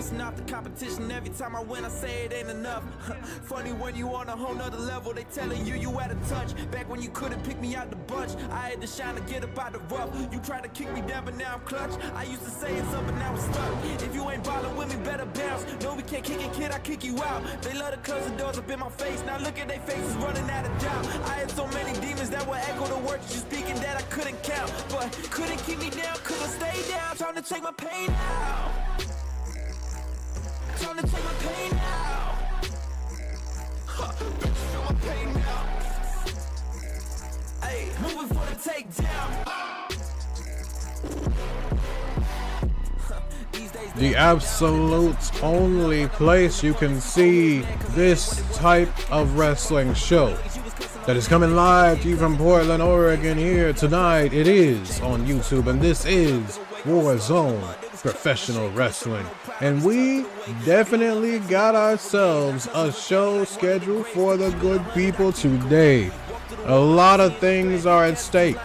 facing off the competition. Every time I win, I say it ain't enough. Funny when you on a whole nother level, they telling you out of touch. Back when you couldn't pick me out the bunch, I had to shine to get up out the rough. You tried to kick me down, but now I'm clutch. I used to say it's up, but now it's stuck. If you ain't ballin' with me, better bounce. No, we can't kick it, kid, I kick you out. They love to close the doors up in my face. Now look at their faces running out of doubt. I had so many demons that would echo the words you speaking that I couldn't count. But couldn't keep me down, couldn't stay down. Time to take my pain out. Time to take my pain out. Bitch, feel my pain now. Hey, moving for the takedown. The absolute only place you can see this type of wrestling show that is coming live to you from Portland, Oregon here tonight. It is on YouTube, and this is Warzone Professional Wrestling. And we definitely got ourselves a show scheduled for the good people today. A lot of things are at stake.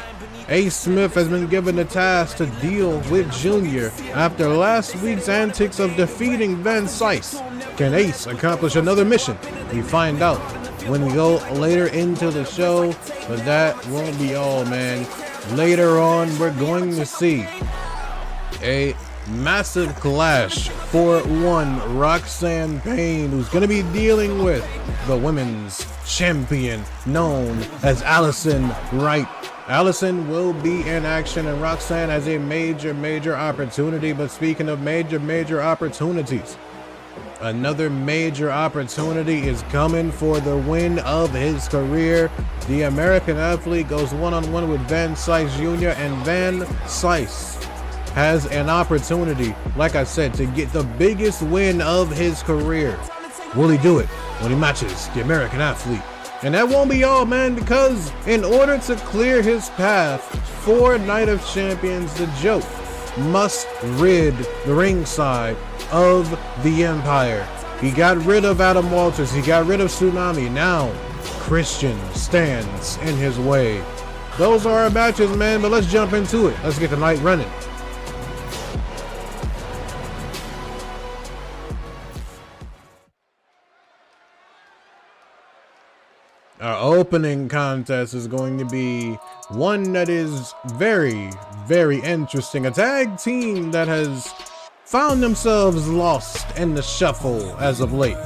Ace Smith has been given the task to deal with Junior after last week's antics of defeating Van Sice. Can Ace accomplish another mission? We find out when we go later into the show, but that won't be all, man. Later on, we're going to see a massive clash for one Roxanne Payne, who's going to be dealing with the women's champion known as Allison Wright. Allison will be in action, and Roxanne has a major opportunity. But speaking of major opportunities, another major opportunity is coming for the win of his career. The American athlete goes one-on-one with Van Sice Jr., and Van Sice has an opportunity, like I said, to get the biggest win of his career. Will he do it when he matches the American athlete? And that won't be all, man, because in order to clear his path for Night of Champions, the Joke must rid the ringside of the Empire. He got rid of Adam Walters, he got rid of Tsunami. Now Christian stands in his way. Those are our matches, man, but let's jump into it. Let's get the night running. Our opening contest is going to be one that is very interesting. A tag team that has found themselves lost in the shuffle as of late.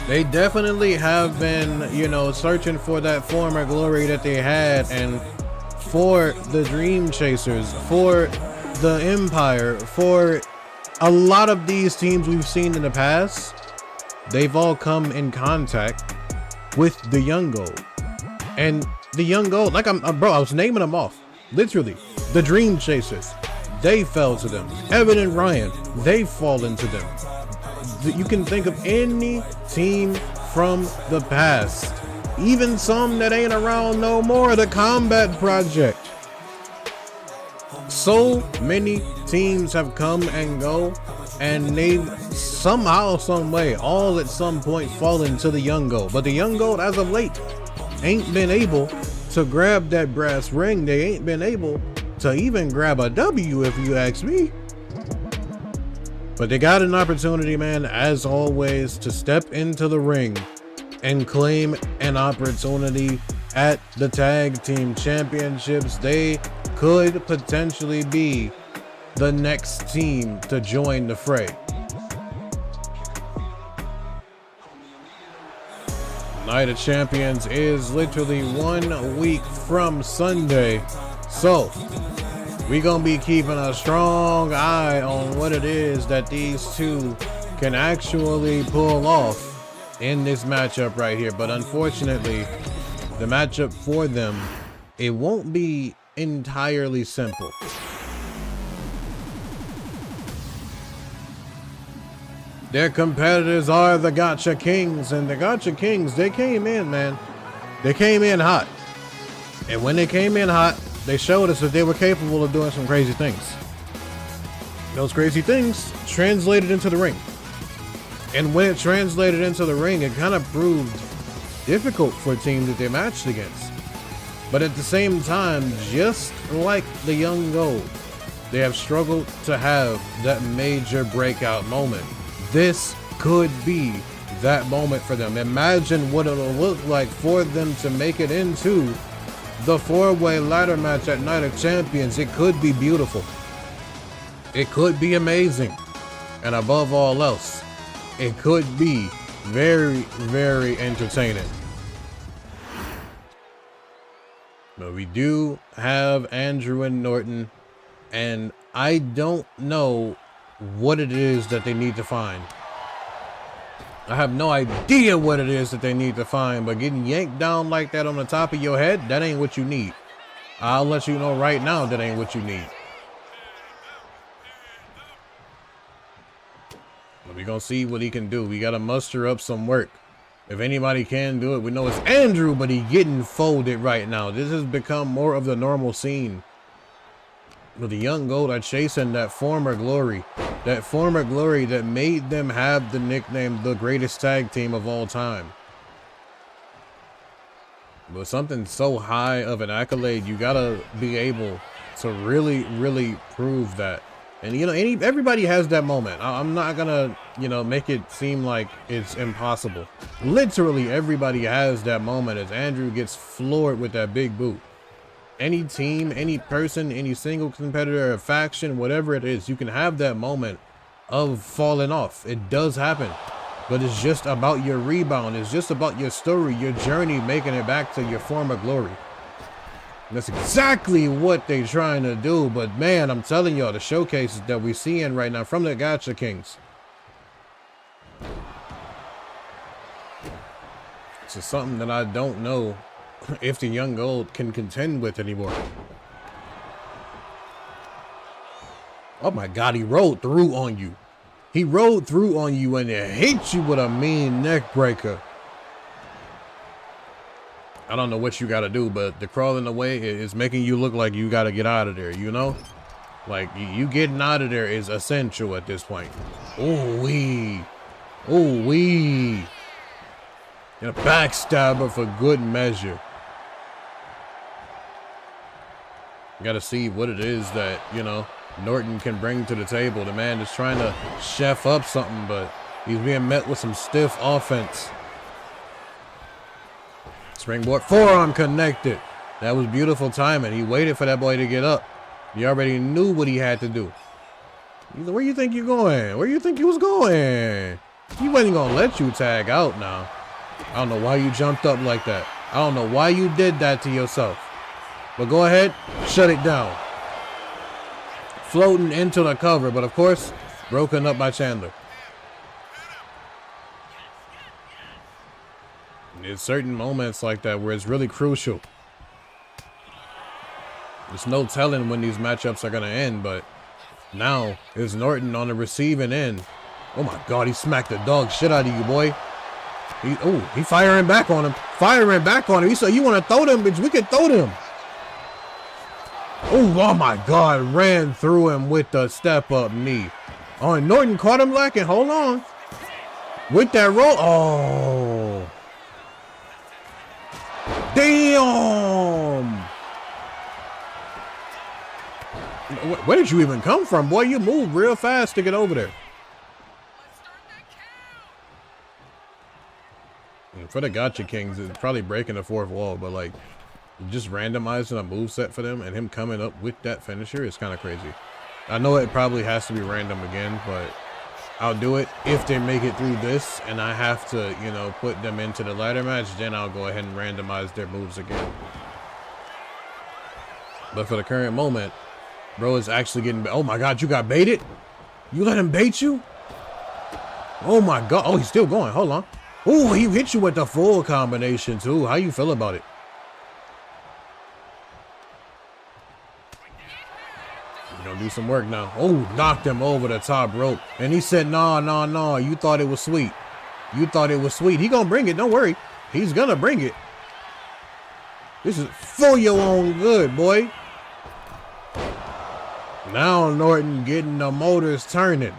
They definitely have been, searching for that former glory that they had, and for the Dream Chasers, for the Empire, for a lot of these teams we've seen in the past. They've all come in contact with the Young Gold. And the Young Gold, like I was naming them off. Literally, the Dream Chasers, they fell to them. Evan and Ryan, they fall into them. You can think of any team from the past, even some that ain't around no more. The Combat Project. So many teams have come and go, and they've somehow, some way, all at some point fallen to the Young Gold. But the Young Gold, as of late, ain't been able to grab that brass ring. They ain't been able to even grab a W, if you ask me. But they got an opportunity, man, as always, to step into the ring and claim an opportunity at the Tag Team Championships. They could potentially be the next team to join the fray. Night of Champions is literally 1 week from Sunday, so we gonna be keeping a strong eye on what it is that these two can actually pull off in this matchup right here. But unfortunately, the matchup for them, it won't be entirely simple. Their competitors are the Gotcha Kings, and the Gotcha Kings, they came in, man. They came in hot. And when they came in hot, they showed us that they were capable of doing some crazy things. Those crazy things translated into the ring. And when it translated into the ring, it kind of proved difficult for teams that they matched against. But at the same time, just like the Young Gold, They have struggled to have that major breakout moment. This could be that moment for them. Imagine what it'll look like for them to make it into the 4-way ladder match at Night of Champions. It could be beautiful. It could be amazing. And above all else, it could be very, very entertaining. But we do have Andrew and Norton, and I don't know what it is that they need to find. I have no idea what it is that they need to find, but getting yanked down like that on the top of your head, that ain't what you need. I'll let you know right now that ain't what you need. But we gonna see what he can do. We gotta muster up some work. If anybody can do it, we know it's Andrew, but he getting folded right now. This has become more of the normal scene. But the young gold are chasing that former glory. That former glory that made them have the nickname the greatest tag team of all time. But something so high of an accolade, you gotta be able to really, really prove that. And you know, everybody has that moment. I'm not gonna, you know, make it seem like it's impossible. Literally everybody has that moment as Andrew gets floored with that big boot. Any team, any person, any single competitor, faction, whatever it is, you can have that moment of falling off. It does happen, but it's just about your rebound. It's just about your story, your journey, making it back to your former glory. And that's exactly what they're trying to do. But man, I'm telling y'all, the showcases that we're seeing right now from the Gacha Kings, it's just something that I don't know if the young gold can contend with anymore. Oh my God, he rolled through on you. He rolled through on you and it hit you with a mean neck breaker. I don't know what you got to do, but the crawling away is making you look like you got to get out of there, you know? Like, you getting out of there is essential at this point. Ooh-wee. Ooh-wee. And a backstabber for good measure. Got to see what it is that, you know, Norton can bring to the table. The man is trying to chef up something, but he's being met with some stiff offense. Springboard forearm connected. That was beautiful timing. He waited for that boy to get up. He already knew what he had to do. Where you think you're going? Where you think you was going? He wasn't gonna let you tag out now. I don't know why you jumped up like that. I don't know why you did that to yourself. But go ahead, shut it down. Floating into the cover, but of course, broken up by Chandler. There's certain moments like that where it's really crucial. There's no telling when these matchups are going to end, but now is Norton on the receiving end. Oh my God, he smacked the dog shit out of you, boy. He firing back on him. Firing back on him. He said, you want to throw them, bitch? We can throw them. Oh my God, ran through him with the step-up knee. Oh, and Norton caught him lacking. Hold on. With that roll. Oh. Damn. Where did you even come from, boy? You moved real fast to get over there. And for the Gacha Kings, it's probably breaking the fourth wall, but like, just randomizing a moveset for them and him coming up with that finisher is kind of crazy. I know it probably has to be random again, but I'll do it if they make it through this and I have to, you know, put them into the ladder match, then I'll go ahead and randomize their moves again. But for the current moment, bro is actually getting, oh my God, you got baited? You let him bait you? Oh my God. Oh, he's still going. Hold on. Oh, he hit you with the full combination too. How you feel about it? We're gonna do some work now. Oh, knocked him over the top rope. And he said, no. You thought it was sweet. You thought it was sweet. He gonna bring it. Don't worry. He's gonna bring it. This is for your own good, boy. Now Norton getting the motors turning.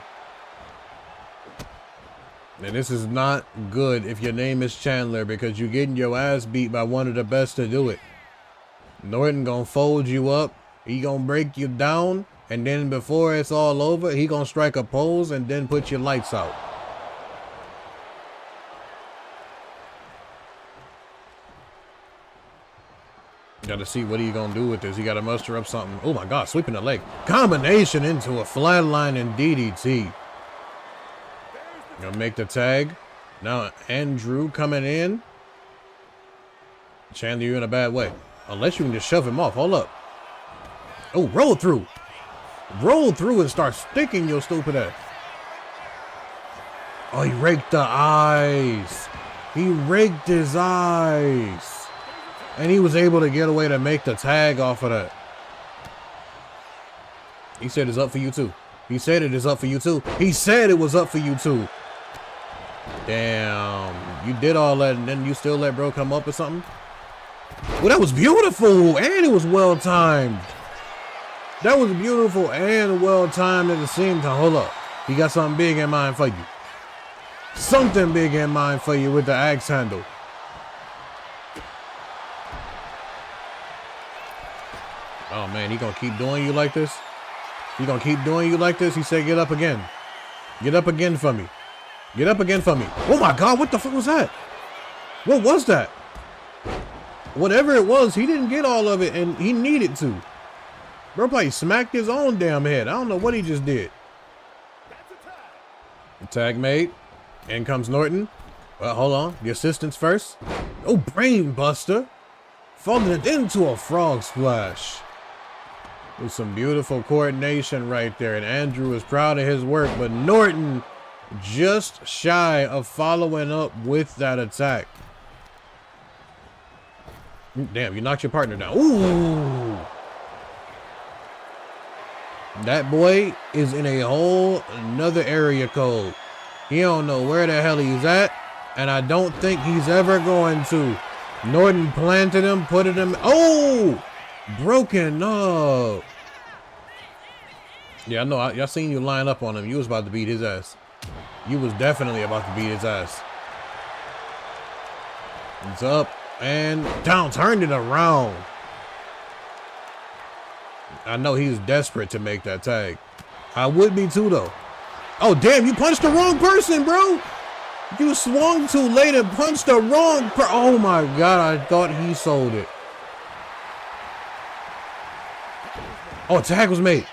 And this is not good if your name is Chandler, because you're getting your ass beat by one of the best to do it. Norton gonna fold you up. He gonna break you down. And then before it's all over, he gonna strike a pose and then put your lights out. Gotta see what he gonna do with this. He gotta muster up something. Oh my God, sweeping the leg. Combination into a flatline and DDT. Gonna make the tag. Now Andrew coming in. Chandler, you're in a bad way. Unless you can just shove him off. Hold up. Oh, roll through. Roll through and start sticking your stupid ass. Oh, he raked the eyes. He raked his eyes. And he was able to get away to make the tag off of that. He said it's up for you too. He said it is up for you too. He said it was up for you too. Damn. You did all that and then you still let bro come up or something? Well, that was beautiful. And it was well timed. That was beautiful and well timed at the same time. Hold up. He got something big in mind for you. Something big in mind for you with the axe handle. Oh man, he gonna keep doing you like this? He gonna keep doing you like this? He said get up again. Get up again for me. Get up again for me. Oh my God, what the fuck was that? What was that? Whatever it was, he didn't get all of it and he needed to. Bro probably smacked his own damn head. I don't know what he just did. Tag made. In comes Norton. Well, hold on. The assistants first. Oh, brain buster. Falling it into a frog splash. With some beautiful coordination right there. And Andrew is proud of his work. But Norton just shy of following up with that attack. Damn, you knocked your partner down. Ooh. That boy is in a whole another area code. He don't know where the hell he's at, and I don't think he's ever going to. Norton planted him, put him. Oh, broken up. Yeah, I know. Y'all seen you line up on him. You was about to beat his ass. You was definitely about to beat his ass. It's up and down. Turned it around. I know he's desperate to make that tag. I would be too, though. Oh, damn, you punched the wrong person, bro. You swung too late and punched the wrong person. Oh, my God, I thought he sold it. Oh, tag was made.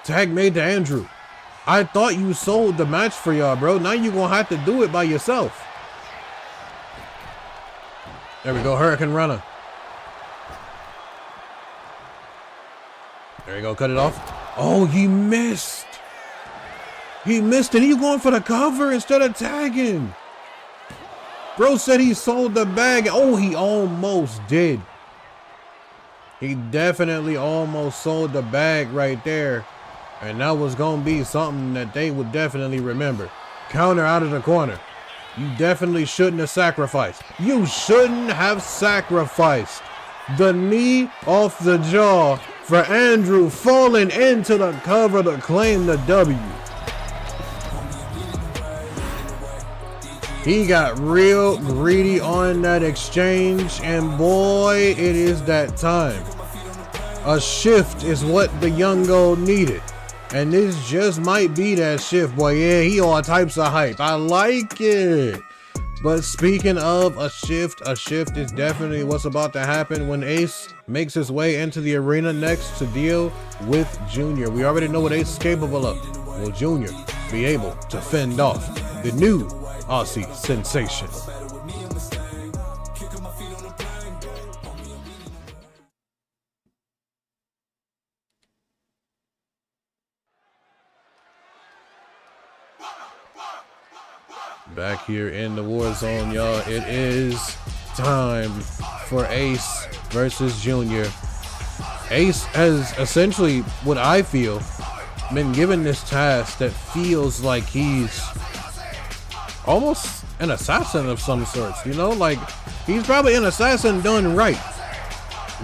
Tag made to Andrew. I thought you sold the match for y'all, bro. Now you're going to have to do it by yourself. There we go, Hurricane Runner. There you go, cut it off. Oh, he missed. He missed it. He going for the cover instead of tagging. Bro said he sold the bag. Oh, he almost did. He definitely almost sold the bag right there. And that was going to be something that they would definitely remember. Counter out of the corner. You definitely shouldn't have sacrificed. You shouldn't have sacrificed. The knee off the jaw for Andrew, falling into the cover to claim the W. He got real greedy on that exchange, and boy, it is that time. A shift is what the young gold needed. And this just might be that shift, boy. Yeah, he all types of hype. I like it. But speaking of a shift is definitely what's about to happen when Ace makes his way into the arena next to deal with Junior. We already know what Ace is capable of. Will Junior be able to fend off the new Aussie sensation? Back here in the Warzone, y'all. It is time for Ace versus Junior. Ace has essentially, what I feel, been given this task that feels like he's almost an assassin of some sorts, you know? Like, he's probably an assassin done right.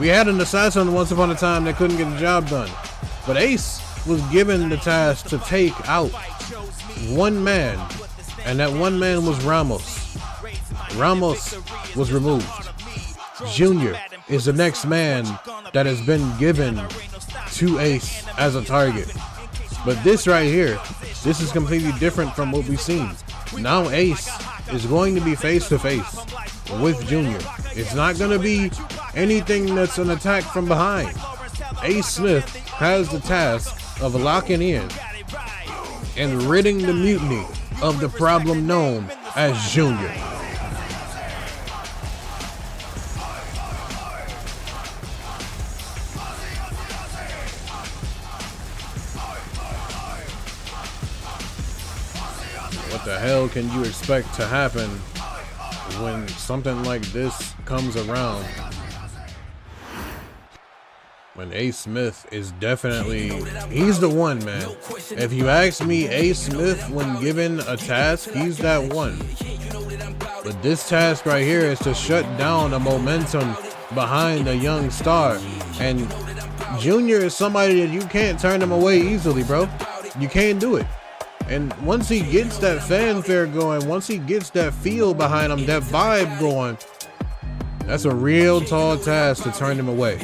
We had an assassin once upon a time that couldn't get the job done. But Ace was given the task to take out one man. And that one man was Ramos. Ramos was removed. Junior is the next man that has been given to Ace as a target. But this right here, this is completely different from what we've seen. Now Ace is going to be face to face with Junior. It's not going to be anything that's an attack from behind. Ace Smith has the task of locking in and ridding the mutiny of the problem known as Junior. What the hell can you expect to happen when something like this comes around? When Ace Smith is definitely, he's the one, man. If you ask me, Ace Smith, when given a task, he's that one. But this task right here is to shut down the momentum behind a young star. And Junior is somebody that you can't turn him away easily, bro. You can't do it. And once he gets that fanfare going, once he gets that feel behind him, that vibe going, that's a real tall task to turn him away.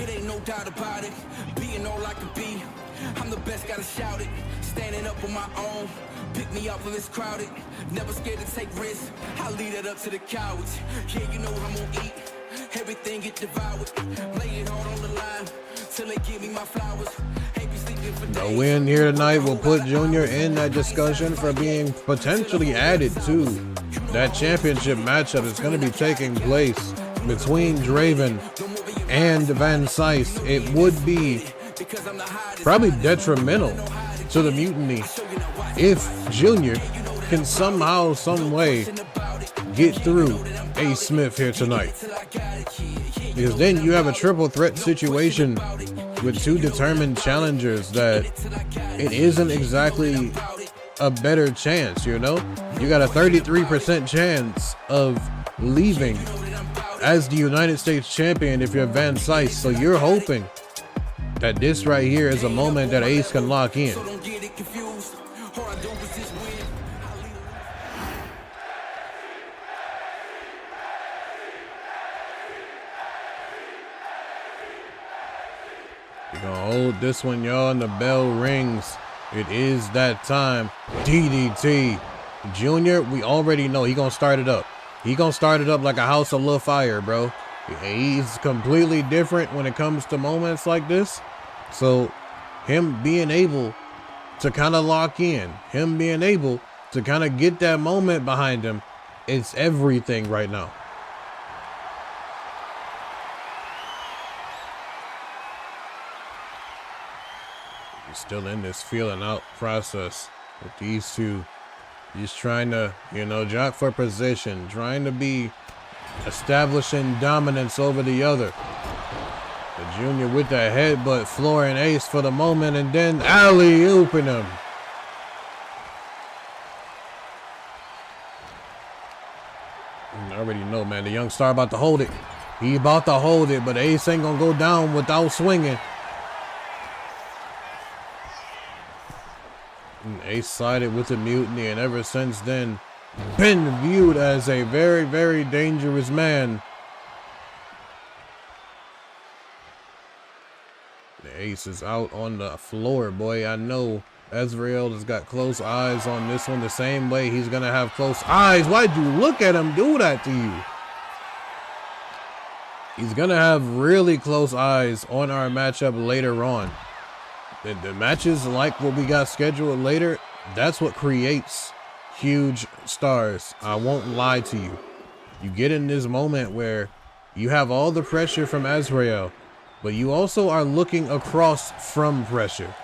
I'm the best, gotta shout it. Standing up on my own. Pick me up when it's crowded. Never scared to take risks. I lead it up to the cowards. Yeah, you know I'm gonna eat. Everything get devoured. Lay it hard on the line till they give me my flowers. The win here tonight will put Junior in that discussion for being potentially added to that championship matchup that's going to be taking place between Draven and Van Sice. It would be probably detrimental to the mutiny if Junior can somehow, some way get through Ace Smith here tonight. Because then you have a triple threat situation with two determined challengers that it isn't exactly a better chance, you know? You got a 33% chance of leaving as the United States champion if you're Van Sice. So you're hoping that this right here is a moment that Ace can lock in. We're gonna hold this one, y'all, and the bell rings. It is that time. DDT. Junior, we already know he gonna start it up. He gonna start it up like a house of little fire, bro. He's completely different when it comes to moments like this. So him being able to kind of lock in, him being able to kind of get that moment behind him, it's everything right now. He's still in this feeling out process with these two. He's trying to, you know, jock for position, trying to be establishing dominance over the other. The Junior with that headbutt, flooring Ace for the moment, and then alley-ooping him. I already know, man, the young star about to hold it. He about to hold it, but Ace ain't gonna go down without swinging. And Ace sided with the mutiny, and ever since then, been viewed as a very, very dangerous man. The Ace is out on the floor, boy. I know Ezreal has got close eyes on this one the same way he's gonna have close eyes. Why'd you look at him do that to you? He's gonna have really close eyes on our matchup later on. The matches like what we got scheduled later, that's what creates huge stars. I won't lie to you. You get in this moment where you have all the pressure from Ezreal, but you also are looking across from pressure.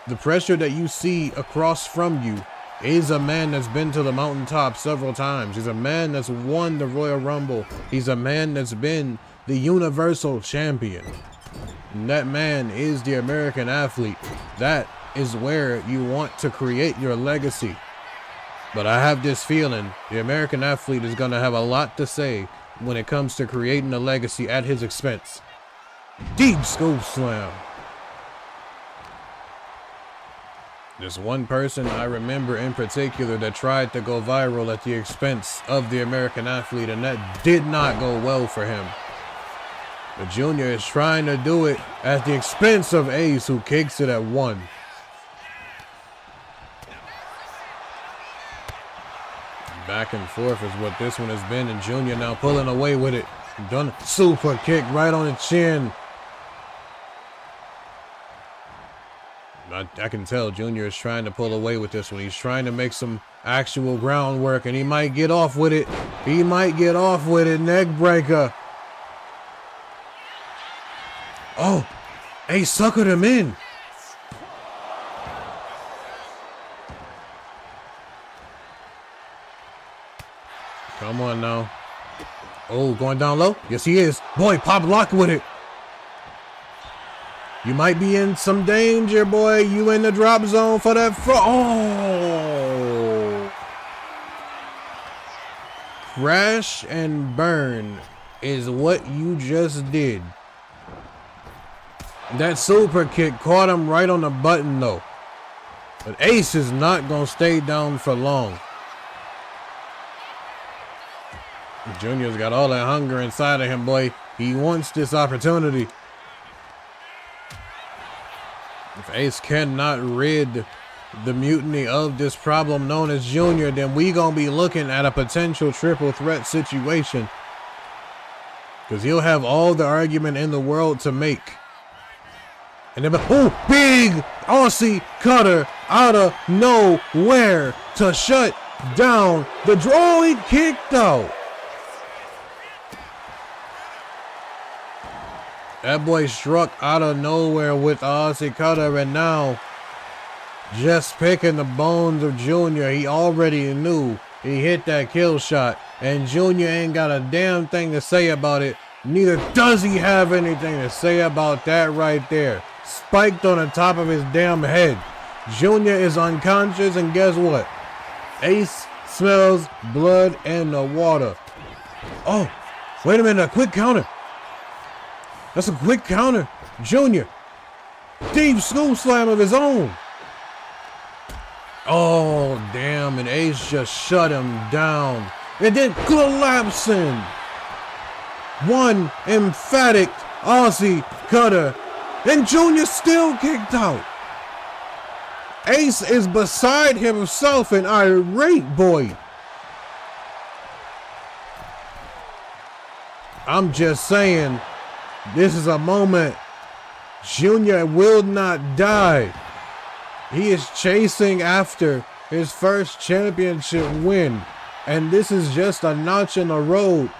The pressure that you see across from you is a man that's been to the mountaintop several times. He's a man that's won the Royal Rumble. He's a man that's been the Universal Champion. And that man is the American athlete. That is where you want to create your legacy. But I have this feeling the American athlete is going to have a lot to say when it comes to creating a legacy at his expense. Deep scoop slam. There's one person I remember in particular that tried to go viral at the expense of the American athlete, and that did not go well for him. But Junior is trying to do it at the expense of Ace, who kicks it at 1. Back and forth is what this one has been, and Junior now pulling away with it. Done super kick right on the chin. I can tell Junior is trying to pull away with this one. He's trying to make some actual groundwork, and he might get off with it. He might get off with it. Neck breaker. Oh, Ace suckered him in. Come on now. Oh, going down low? Yes, he is. Boy, pop lock with it. You might be in some danger, boy. You in the drop zone for that. Oh. Crash and burn is what you just did. That super kick caught him right on the button, though. But Ace is not going to stay down for long. Junior's got all that hunger inside of him, boy. He wants this opportunity. If Ace cannot rid the mutiny of this problem known as Junior, then we gonna be looking at a potential triple threat situation. Because he'll have all the argument in the world to make. And then, oh, big Aussie cutter out of nowhere to shut down the draw. He kicked out. That boy struck out of nowhere with Aussie cutter, and now just picking the bones of Junior. He already knew he hit that kill shot, and Junior ain't got a damn thing to say about it. Neither does he have anything to say about that right there. Spiked on the top of his damn head. Junior is unconscious, and guess what? Ace smells blood in the water. Oh, wait a minute, a quick counter. That's a quick counter. Junior. Deep school slam of his own. Oh, damn. And Ace just shut him down. And then collapsing. One emphatic Aussie cutter. And Junior still kicked out. Ace is beside himself, an irate boy. I'm just saying. This is a moment. Junior will not die. He is chasing after his first championship win. And this is just a notch in the road.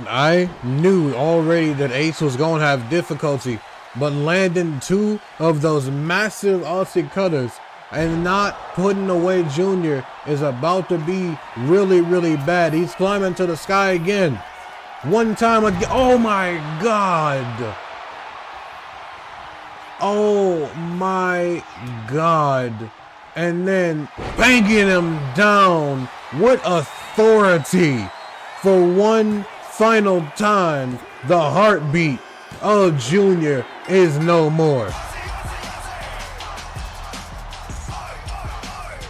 I knew already that Ace was going to have difficulty. But landing 2 of those massive Aussie cutters and not putting away Junior is about to be really, really bad. He's climbing to the sky again. One time again. Oh my God. Oh my God. And then banging him down. What authority. For one final time, the heartbeat of Junior is no more.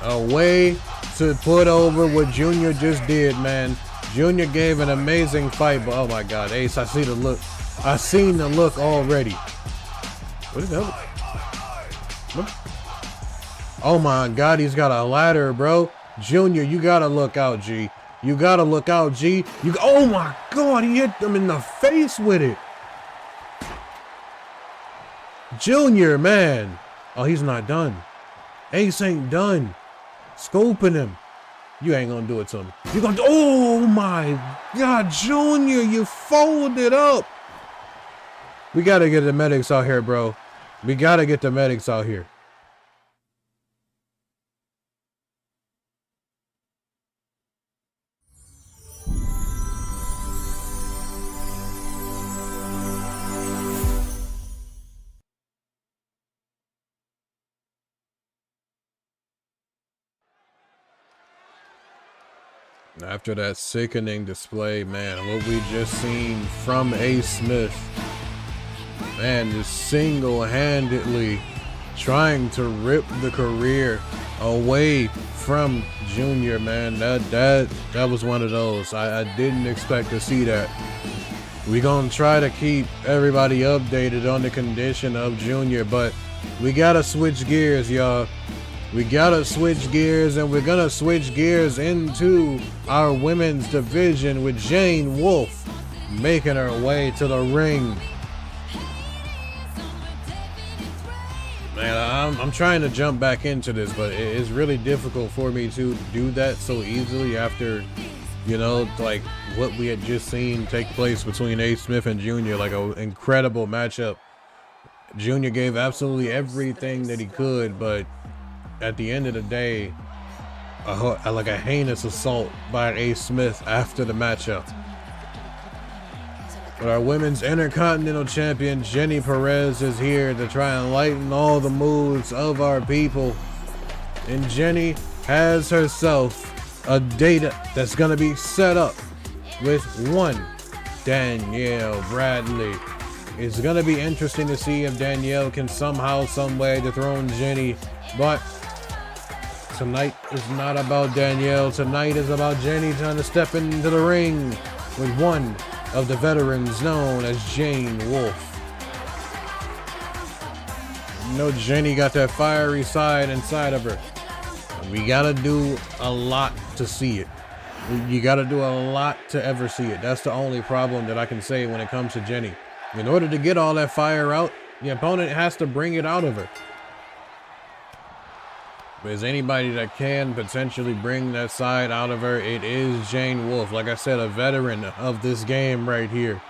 A way to put over what Junior just did, man. Junior gave an amazing fight, but oh my God, Ace, I see the look. I seen the look already. What is that? What? Oh my God, he's got a ladder, bro. Junior, you gotta look out, G. You gotta look out, G. Oh my God, he hit him in the face with it. Junior, man. Oh, he's not done. Ace ain't done. Scoping him. You ain't gonna do it to me. You gonna do, oh my God, Junior, you folded up. We gotta get the medics out here, bro. We gotta get the medics out here. After that sickening display, man, what we just seen from Ace Smith, man, just single-handedly trying to rip the career away from Junior, man. That was one of those. I didn't expect to see that. We're gonna try to keep everybody updated on the condition of Junior, but we gotta switch gears, y'all. We gotta switch gears, and we're gonna switch gears into our women's division with Jane Wolf making her way to the ring. Man, I'm trying to jump back into this, but it's really difficult for me to do that so easily after, you know, like what we had just seen take place between A. Smith and Junior, like an incredible matchup. Junior gave absolutely everything that he could, but at the end of the day, like a heinous assault by A. Smith after the matchup. But our women's intercontinental champion, Jenny Perez, is here to try and lighten all the moods of our people. And Jenny has herself a date that's going to be set up with one Danielle Bradley. It's going to be interesting to see if Danielle can somehow, some way dethrone Jenny. But tonight is not about Danielle. Tonight is about Jenny trying to step into the ring with one of the veterans known as Jane Wolf. You know, Jenny got that fiery side inside of her. We gotta do a lot to see it. You gotta do a lot to ever see it. That's the only problem that I can say when it comes to Jenny. In order to get all that fire out, the opponent has to bring it out of her. But is anybody that can potentially bring that side out of her, it is Jane Wolf. Like I said, a veteran of this game right here.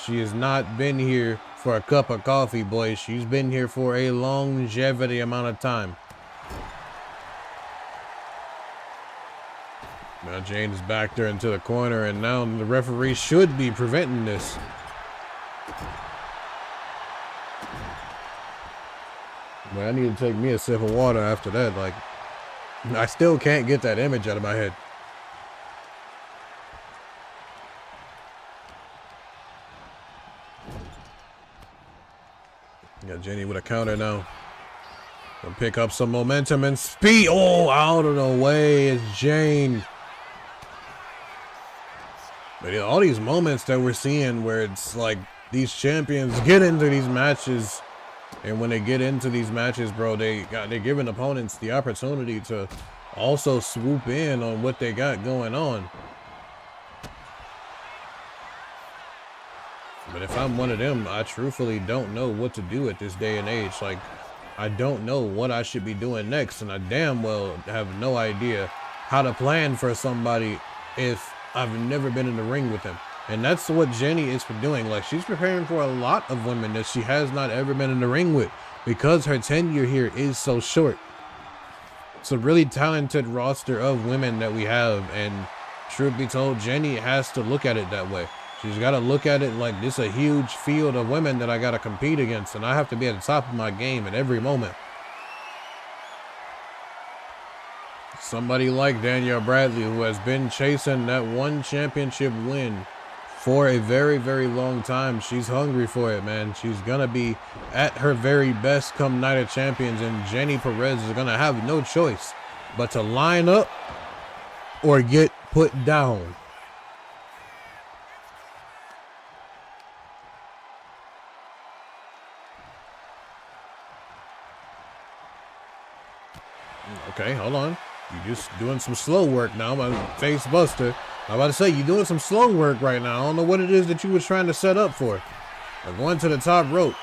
She has not been here for a cup of coffee, boys. She's been here for a longevity amount of time. Now Jane's backed her into the corner, and now the referee should be preventing this. But I need to take me a sip of water after that. Like, I still can't get that image out of my head. Got Jenny with a counter now. Gonna pick up some momentum and speed. Oh, out of the way is Jane. But yeah, all these moments that we're seeing where it's like these champions get into these matches. And when they get into these matches, bro, they're giving opponents the opportunity to also swoop in on what they got going on. But if I'm one of them, I truthfully don't know what to do at this day and age. Like, I don't know what I should be doing next, and I damn well have no idea how to plan for somebody if I've never been in the ring with them. And that's what Jenny is doing. Like, she's preparing for a lot of women that she has not ever been in the ring with because her tenure here is so short. It's a really talented roster of women that we have. And truth be told, Jenny has to look at it that way. She's got to look at it like this is a huge field of women that I got to compete against. And I have to be at the top of my game at every moment. Somebody like Danielle Bradley, who has been chasing that one championship win for a very, very long time. She's hungry for it, man. She's gonna be at her very best come Night of Champions, and Jenny Perez is gonna have no choice but to line up or get put down. Okay, hold on. You're just doing some slow work now, my face buster. I'm about to say, you're doing some slow work right now. I don't know what it is that you was trying to set up for. I'm going to the top rope.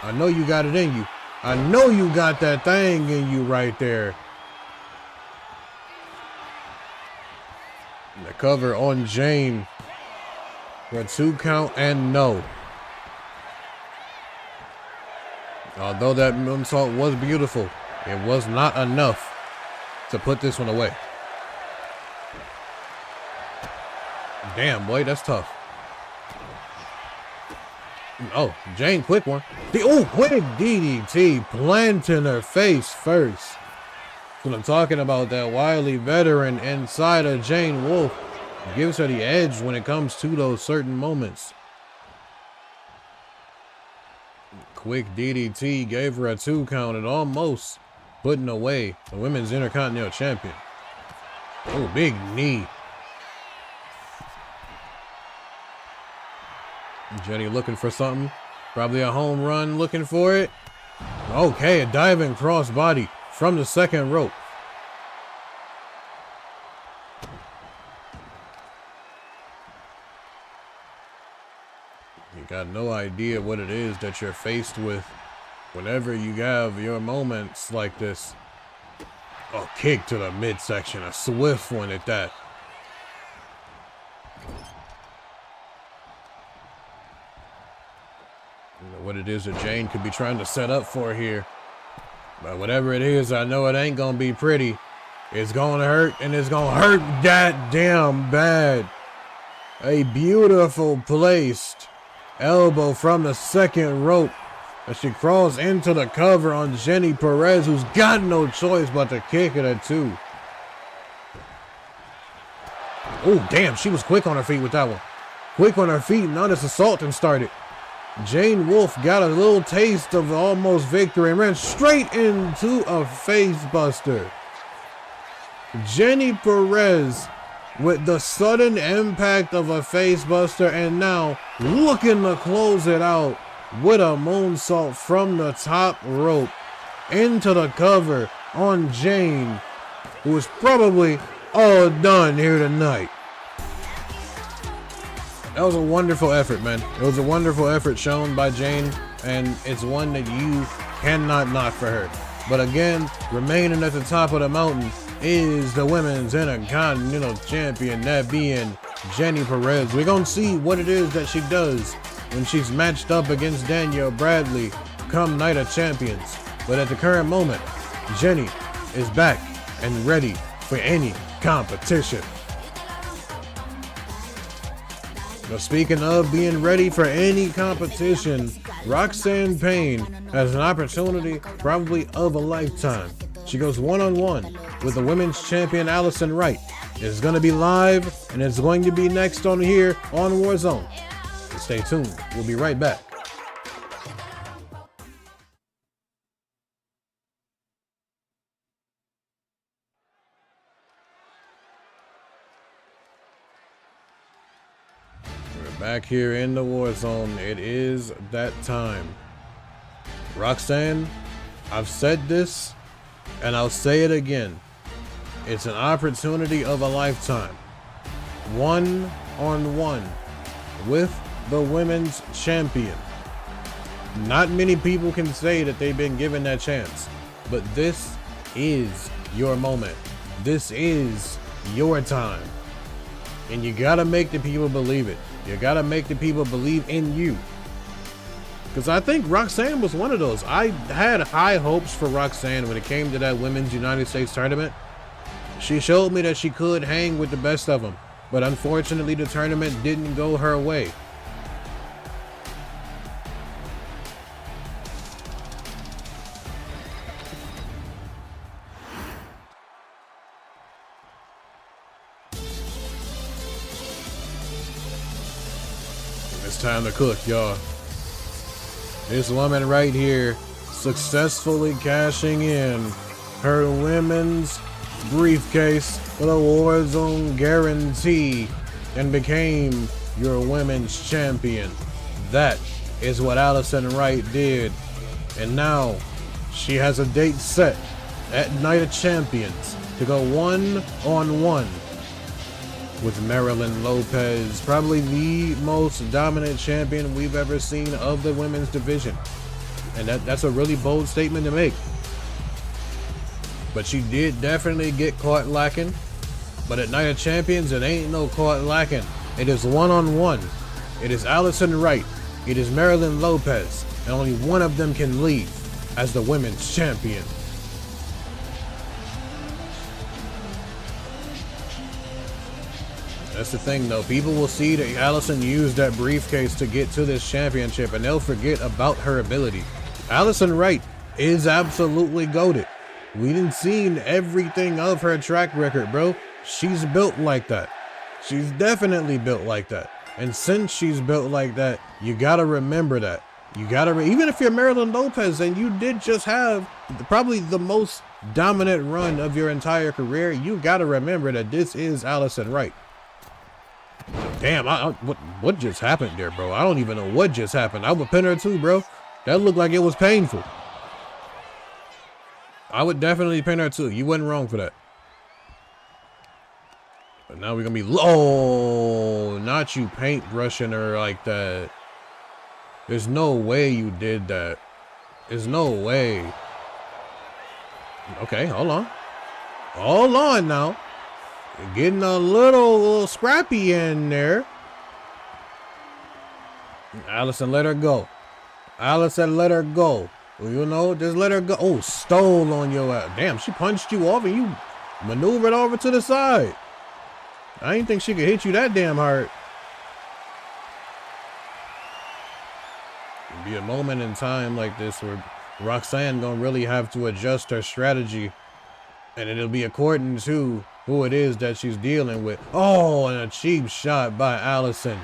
I know you got it in you. I know you got that thing in you right there. And the cover on Jane for a 2 count and no. Although that moonsault was beautiful, it was not enough to put this one away. Damn, boy, that's tough. Oh, Jane, quick one. Quick DDT planting her face first. That's what I'm talking about. That wily veteran inside of Jane Wolf gives her the edge when it comes to those certain moments. quick DDT gave her a 2 count and almost putting away the Women's Intercontinental Champion. Oh, big knee. Jenny looking for something. Probably a home run looking for it. Okay, a diving crossbody from the second rope. You got no idea what it is that you're faced with whenever you have your moments like this. A kick to the midsection, a swift one at that. You know what it is that Jane could be trying to set up for here. But whatever it is, I know it ain't gonna be pretty. It's gonna hurt, and it's gonna hurt that damn bad. A beautiful placed elbow from the second rope as she crawls into the cover on Jenny Perez, who's got no choice but to kick it at 2. Oh, damn, she was quick on her feet with that one. Quick on her feet, now this assaulting started. Jane Wolf got a little taste of almost victory and ran straight into a face buster. Jenny Perez with the sudden impact of a face buster, and now looking to close it out with a moonsault from the top rope into the cover on Jane, who is probably all done here tonight. That was a wonderful effort, man. It was a wonderful effort shown by Jane, and it's one that you cannot knock for her. But again, remaining at the top of the mountain is the Women's Intercontinental Champion, that being Jenny Perez. We're going to see what it is that she does when she's matched up against Danielle Bradley come Night of Champions. But at the current moment, Jenny is back and ready for any competition. Now, speaking of being ready for any competition, Roxanne Payne has an opportunity probably of a lifetime. She goes one-on-one with the women's champion Allison Wright. It's going to be live, and it's going to be next on here on Warzone. So stay tuned. We'll be right back. Back here in the Warzone, it is that time. Roxanne, I've said this, and I'll say it again. It's an opportunity of a lifetime. One-on-one with the women's champion. Not many people can say that they've been given that chance, but this is your moment. This is your time. And you gotta make the people believe it. You gotta make the people believe in you. Because I think Roxanne was one of those. I had high hopes for Roxanne when it came to that Women's United States tournament. She showed me that she could hang with the best of them. But unfortunately, the tournament didn't go her way. It's time to cook, y'all. This woman right here successfully cashing in her women's briefcase with a Warzone guarantee and became your women's champion. That is what Allison Wright did. And now she has a date set at Night of Champions to go one-on-one with Marilyn Lopez, probably the most dominant champion we've ever seen of the women's division. And that's a really bold statement to make. But she did definitely get caught lacking. But at Night of Champions, it ain't no caught lacking. It is one-on-one. It is Allison Wright. It is Marilyn Lopez. And only one of them can leave as the women's champion. That's the thing, though. People will see that Allison used that briefcase to get to this championship, and they'll forget about her ability. Allison Wright is absolutely goated. We didn't see everything of her track record, bro. She's built like that. She's definitely built like that. And since she's built like that, you gotta remember that. You gotta, even if you're Marilyn Lopez and you did just have probably the most dominant run of your entire career, you gotta remember that this is Allison Wright. Damn, what just happened there, bro? I don't even know what just happened. I would pin her too, bro. That looked like it was painful. I would definitely pin her too. You wasn't wrong for that. But now we're gonna be low. Not you paintbrushing her like that. There's no way you did that. There's no way. Okay, hold on. Hold on now. You're getting a little scrappy in there. Allison, let her go. Allison, let her go. Well, you know, just let her go. Oh, stole on your ass. Damn, she punched you off and you maneuvered over to the side. I didn't think she could hit you that damn hard. It'll be a moment in time like this where Roxanne gonna really have to adjust her strategy, and it'll be according to who it is that she's dealing with. Oh, and a cheap shot by Allison.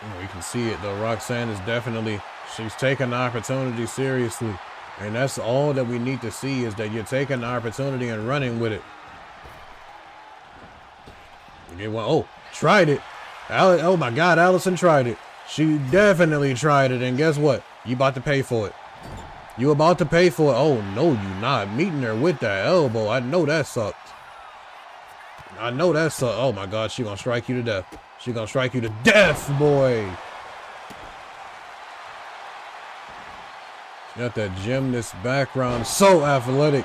Oh, you can see it though. Roxanne is definitely, she's taking the opportunity seriously. And that's all that we need to see, is that you're taking the opportunity and running with it. Oh, tried it. Oh my God, Allison tried it. She definitely tried it. And guess what? You about to pay for it. You about to pay for it. Oh, no, you not. Meeting her with that elbow. I know that sucked. I know that sucked. Oh my God, she gonna strike you to death. She gonna strike you to death, boy. Got that gymnast background. So athletic.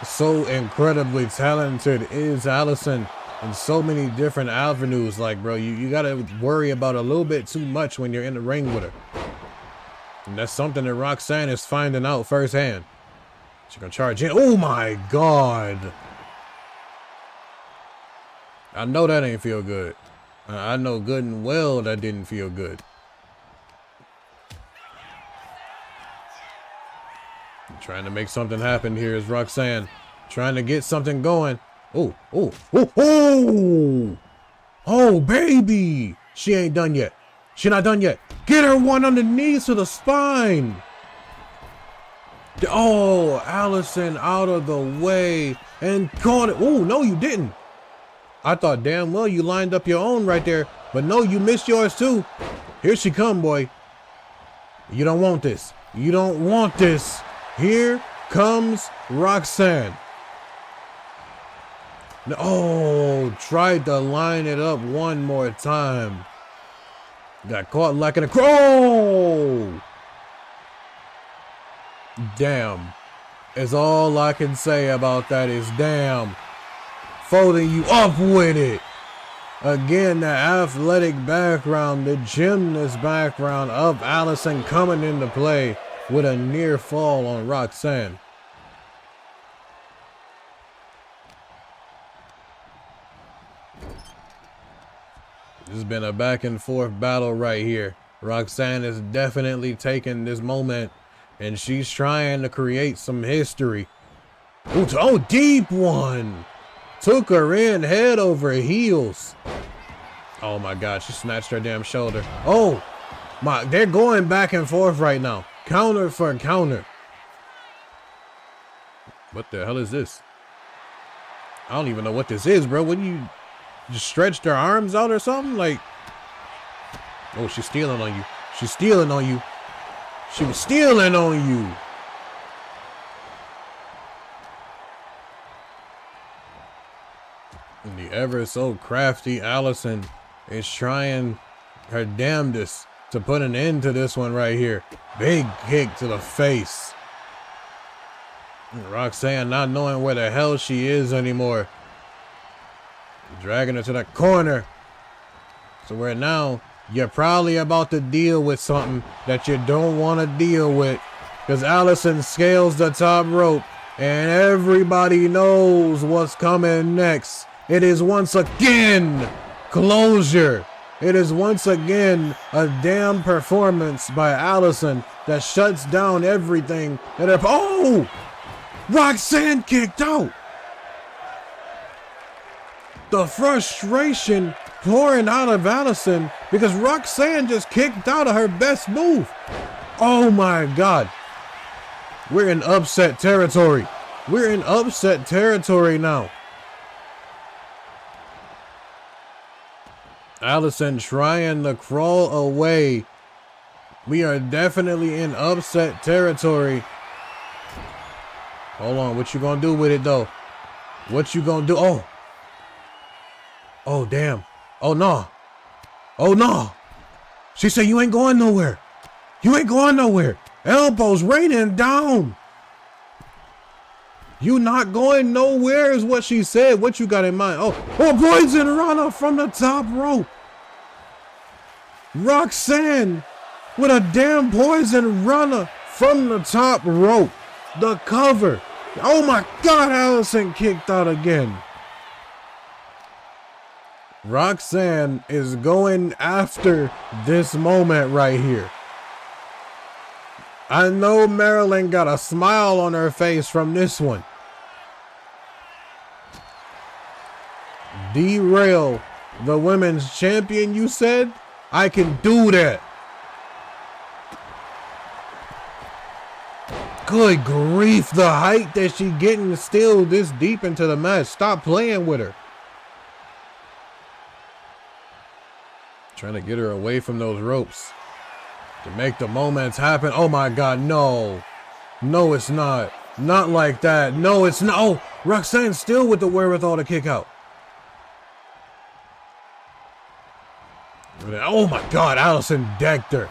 So incredibly talented is Allison in so many different avenues. Like, bro, you gotta worry about a little bit too much when you're in the ring with her. And that's something that Roxanne is finding out firsthand. She's gonna charge in. Oh my God. I know that ain't feel good. I know good and well that didn't feel good. Trying to make something happen here is Roxanne. Trying to get something going. Oh, oh, oh, oh. Oh, baby. She ain't done yet. She not done yet. Get her one on the knees to the spine. Oh, Allison out of the way and caught it. Oh, no, you didn't. I thought damn well you lined up your own right there, but no, you missed yours too. Here she come, boy. You don't want this. You don't want this. Here comes Roxanne. Oh, tried to line it up one more time. Got caught like a crow. Damn. Is all I can say about that is damn. Folding you up with it. Again, the athletic background, the gymnast background of Allison coming into play with a near fall on Roxanne. This has been a back and forth battle right here. Roxanne is definitely taking this moment and she's trying to create some history. Ooh, oh, deep one. Took her in head over heels. Oh my God, she snatched her damn shoulder. Oh my, they're going back and forth right now. Counter for counter. What the hell is this? I don't even know what this is, bro. When you just stretched her arms out or something? Like, oh, she's stealing on you. She's stealing on you. She was stealing on you. And the ever so crafty Allison is trying her damnedest to put an end to this one right here. Big kick to the face. Roxanne not knowing where the hell she is anymore. Dragging her to the corner. So where now you're probably about to deal with something that you don't want to deal with. Because Allison scales the top rope and everybody knows what's coming next. It is once again closure. It is once again a damn performance by Allison that shuts down everything. Oh! Roxanne kicked out. The frustration pouring out of Allison because Roxanne just kicked out of her best move. Oh my God. We're in upset territory. We're in upset territory now. Allison trying to crawl away. We are definitely in upset territory. Hold on, what you gonna do with it though? What you gonna do? Oh. Oh, damn. Oh, no. Oh, no. She said you ain't going nowhere. You ain't going nowhere. Elbows raining down. You not going nowhere is what she said. What you got in mind? Oh, poison runner from the top rope. Roxanne with a damn poison runner from the top rope. The cover. Oh my God, Allison kicked out again. Roxanne is going after this moment right here. I know Marilyn got a smile on her face from this one. Derail the women's champion, you said? I can do that. Good grief, the height that she getting still this deep into the match. Stop playing with her. Trying to get her away from those ropes to make the moments happen. Oh my God, no. No, it's not. Not like that. No, it's not. Oh, Roxanne still with the wherewithal to kick out. Oh my God, Allison decked her.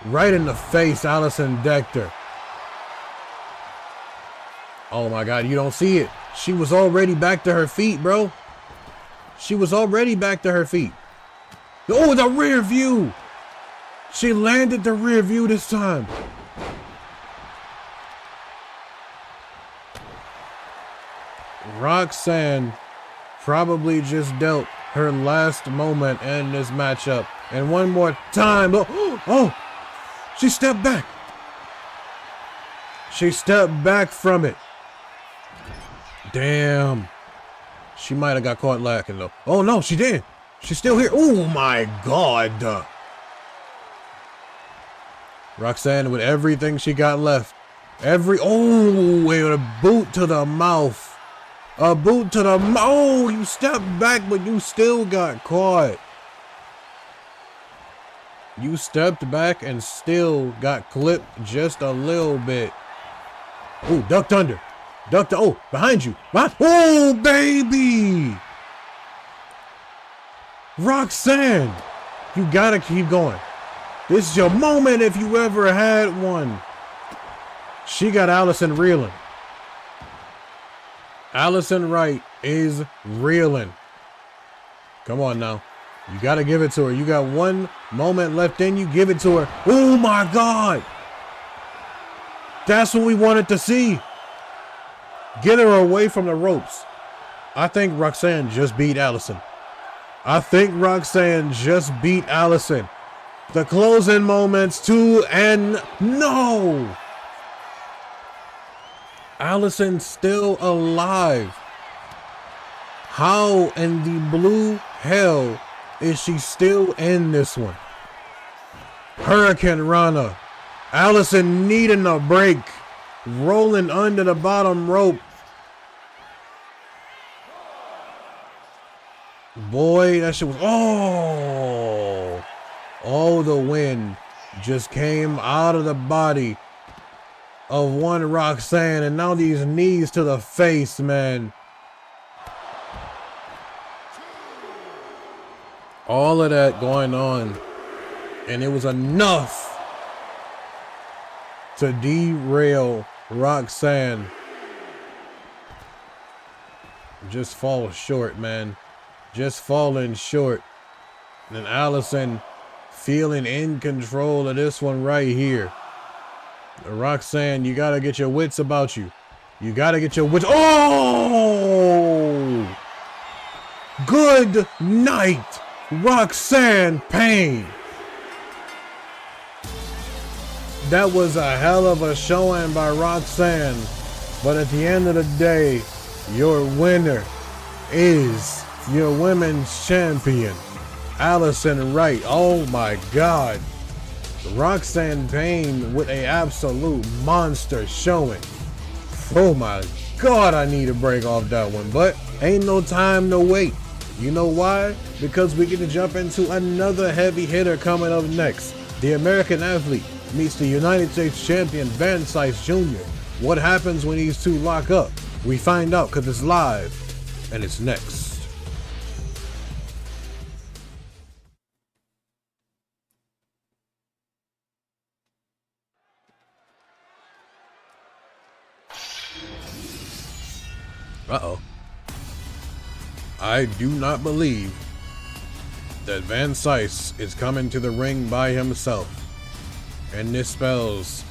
Right in the face, Allison decked her. Oh my God, you don't see it. She was already back to her feet, bro. She was already back to her feet. Oh, the rear view. She landed the rear view this time. Roxanne probably just dealt her last moment in this matchup. And one more time. Oh, she stepped back. She stepped back from it. Damn. She might have got caught lacking though. Oh no, she did. She's still here. Oh my God. Roxanne with everything she got left. Oh, wait, a boot to the mouth. A boot to the mouth. Oh, you stepped back, but you still got caught. You stepped back and still got clipped just a little bit. Oh, ducked under. Ducked. Oh, behind you. Oh, baby. Roxanne, you gotta keep going. This is your moment if you ever had one. She got Allison reeling. Allison Wright is reeling. Come on now. You gotta give it to her. You got one moment left in you. Give it to her. Oh my God. That's what we wanted to see. Get her away from the ropes. I think Roxanne just beat Allison. I think Roxanne just beat Allison. The closing moments too, and no! Allison still alive. How in the blue hell is she still in this one? Hurricane Rana. Allison needing a break. Rolling under the bottom rope. Boy, that shit was, oh, the wind just came out of the body of one Roxanne, and now these knees to the face, man. All of that going on, and it was enough to derail Roxanne. Just fall short, man. Just falling short. And Allison feeling in control of this one right here. Roxanne, you gotta get your wits about you. You gotta get your wits. Oh! Good night, Roxanne Payne. That was a hell of a showing by Roxanne. But at the end of the day, your winner is your women's champion, Allison Wright. Oh my God. Roxanne Payne with a absolute monster showing. Oh my God, I need to break off that one, but ain't no time to wait. You know why? Because we get to jump into another heavy hitter coming up next. The American Athlete meets the United States champion Van Sice Jr. What happens when these two lock up? We find out because it's live, and it's next. Uh-oh. I do not believe that Van Sice is coming to the ring by himself. And this spells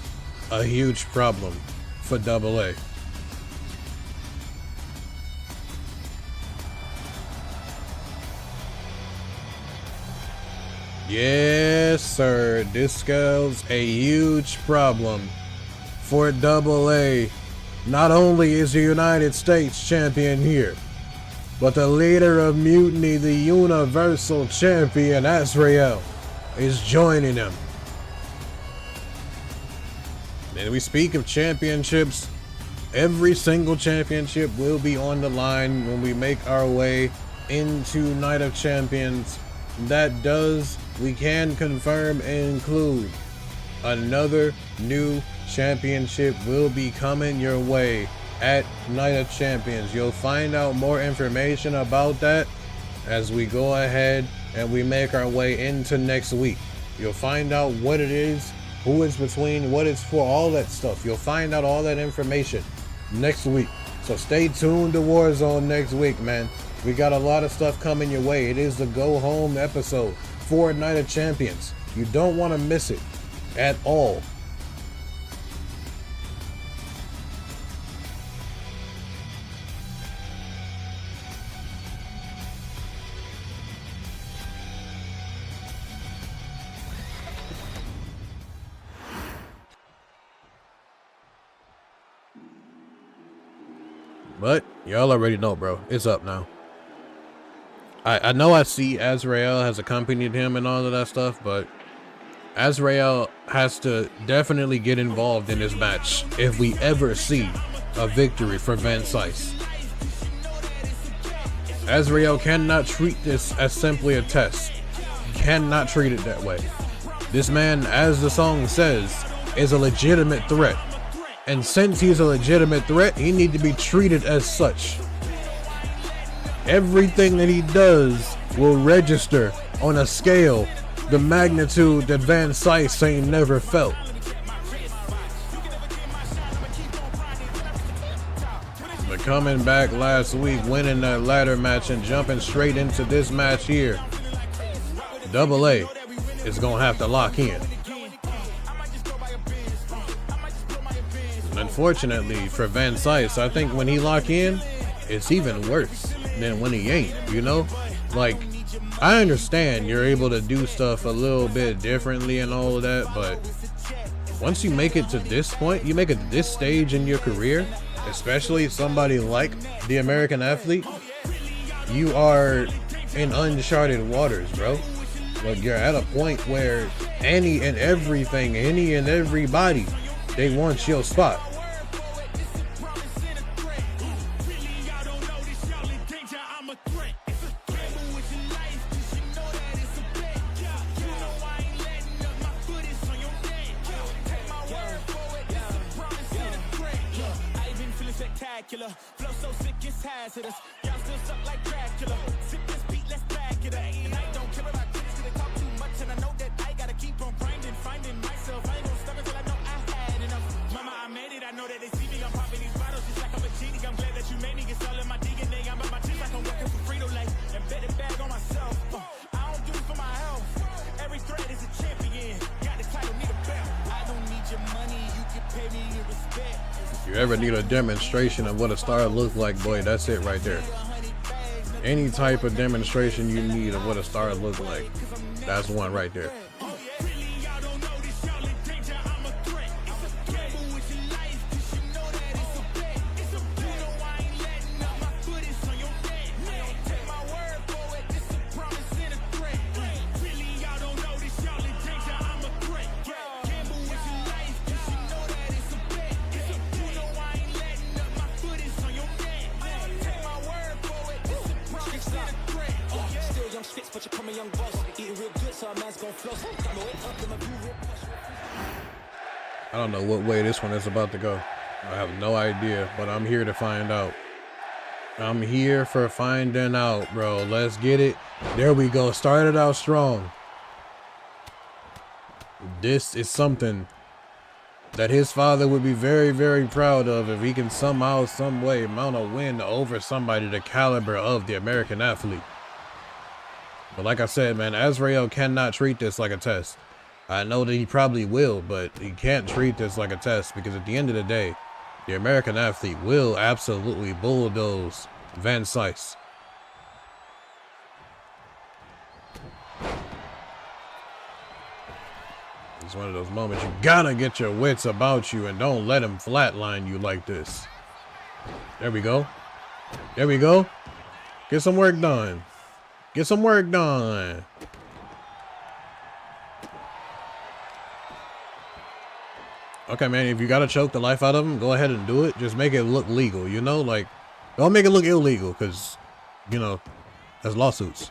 a huge problem for AA. Yes, sir. This spells a huge problem for AA. Not only is the United States champion here, but the leader of Mutiny, the Universal Champion, Azrael, is joining him. And we speak of championships. Every single championship will be on the line when we make our way into Night of Champions. That does, we can confirm and include, another new championship will be coming your way at Night of Champions. You'll find out more information about that as we go ahead and we make our way into next week. You'll find out what it is, who it's between, what it's for, all that stuff. You'll find out all that information next week. So stay tuned to Warzone next week, man. We got a lot of stuff coming your way. It is the go home episode for Night of Champions. You don't want to miss it at all. But y'all already know, bro. It's up now. I know I see Azrael has accompanied him and all of that stuff, but Azrael has to definitely get involved in this match if we ever see a victory for Van Sice. Azrael cannot treat this as simply a test. Cannot treat it that way. This man, as the song says, is a legitimate threat. And since he's a legitimate threat, he needs to be treated as such. Everything that he does will register on a scale the magnitude that Van Sice ain't never felt. But coming back last week, winning that ladder match and jumping straight into this match here, AA is gonna have to lock in. Unfortunately for Van Sice, I think when he lock in, it's even worse than when he ain't, you know? Like, I understand you're able to do stuff a little bit differently and all of that, but once you make it to this point, you make it this stage in your career, especially somebody like the American Athlete, you are in uncharted waters, bro. Like, you're at a point where any and everybody, they want your spot. Flow so sick it's hazardous. Y'all still suck like Dracula. Sip this beat, let's back it up. And I don't care about critics, they talk too much, and I know that I gotta keep on grinding, finding myself. I ain't gonna stop until I know I had enough. Mama, I made it. I know that they see me. I'm popping these bottles just like I'm a genie. I'm glad that you made me. It's all in my DNA. I'm at my cheese like I'm working for Frito-Lay. Embedded bag on myself. I don't do it for my health. Every threat is a champion. Got the title, need a belt. I don't need your money. You can pay me your respect. If you ever need a demonstration of what a star looks like, boy, that's it right there. Any type of demonstration you need of what a star looks like, that's one right there. I don't know what way this one is about to go. I have no idea, but I'm here to find out. I'm here for finding out, bro. Let's get it. There we go. Started out strong. This is something that his father would be very, very proud of if he can somehow, some way mount a win over somebody the caliber of the American athlete. But like I said, man, Azrael cannot treat this like a test. I know that he probably will, but he can't treat this like a test because at the end of the day, the American athlete will absolutely bulldoze Van Cise. It's one of those moments you gotta get your wits about you and don't let him flatline you like this. There we go. There we go. Get some work done. Get some work done. Okay, man, if you gotta choke the life out of him, go ahead and do it. Just make it look legal, you know? Like, don't make it look illegal, because, you know, there's lawsuits.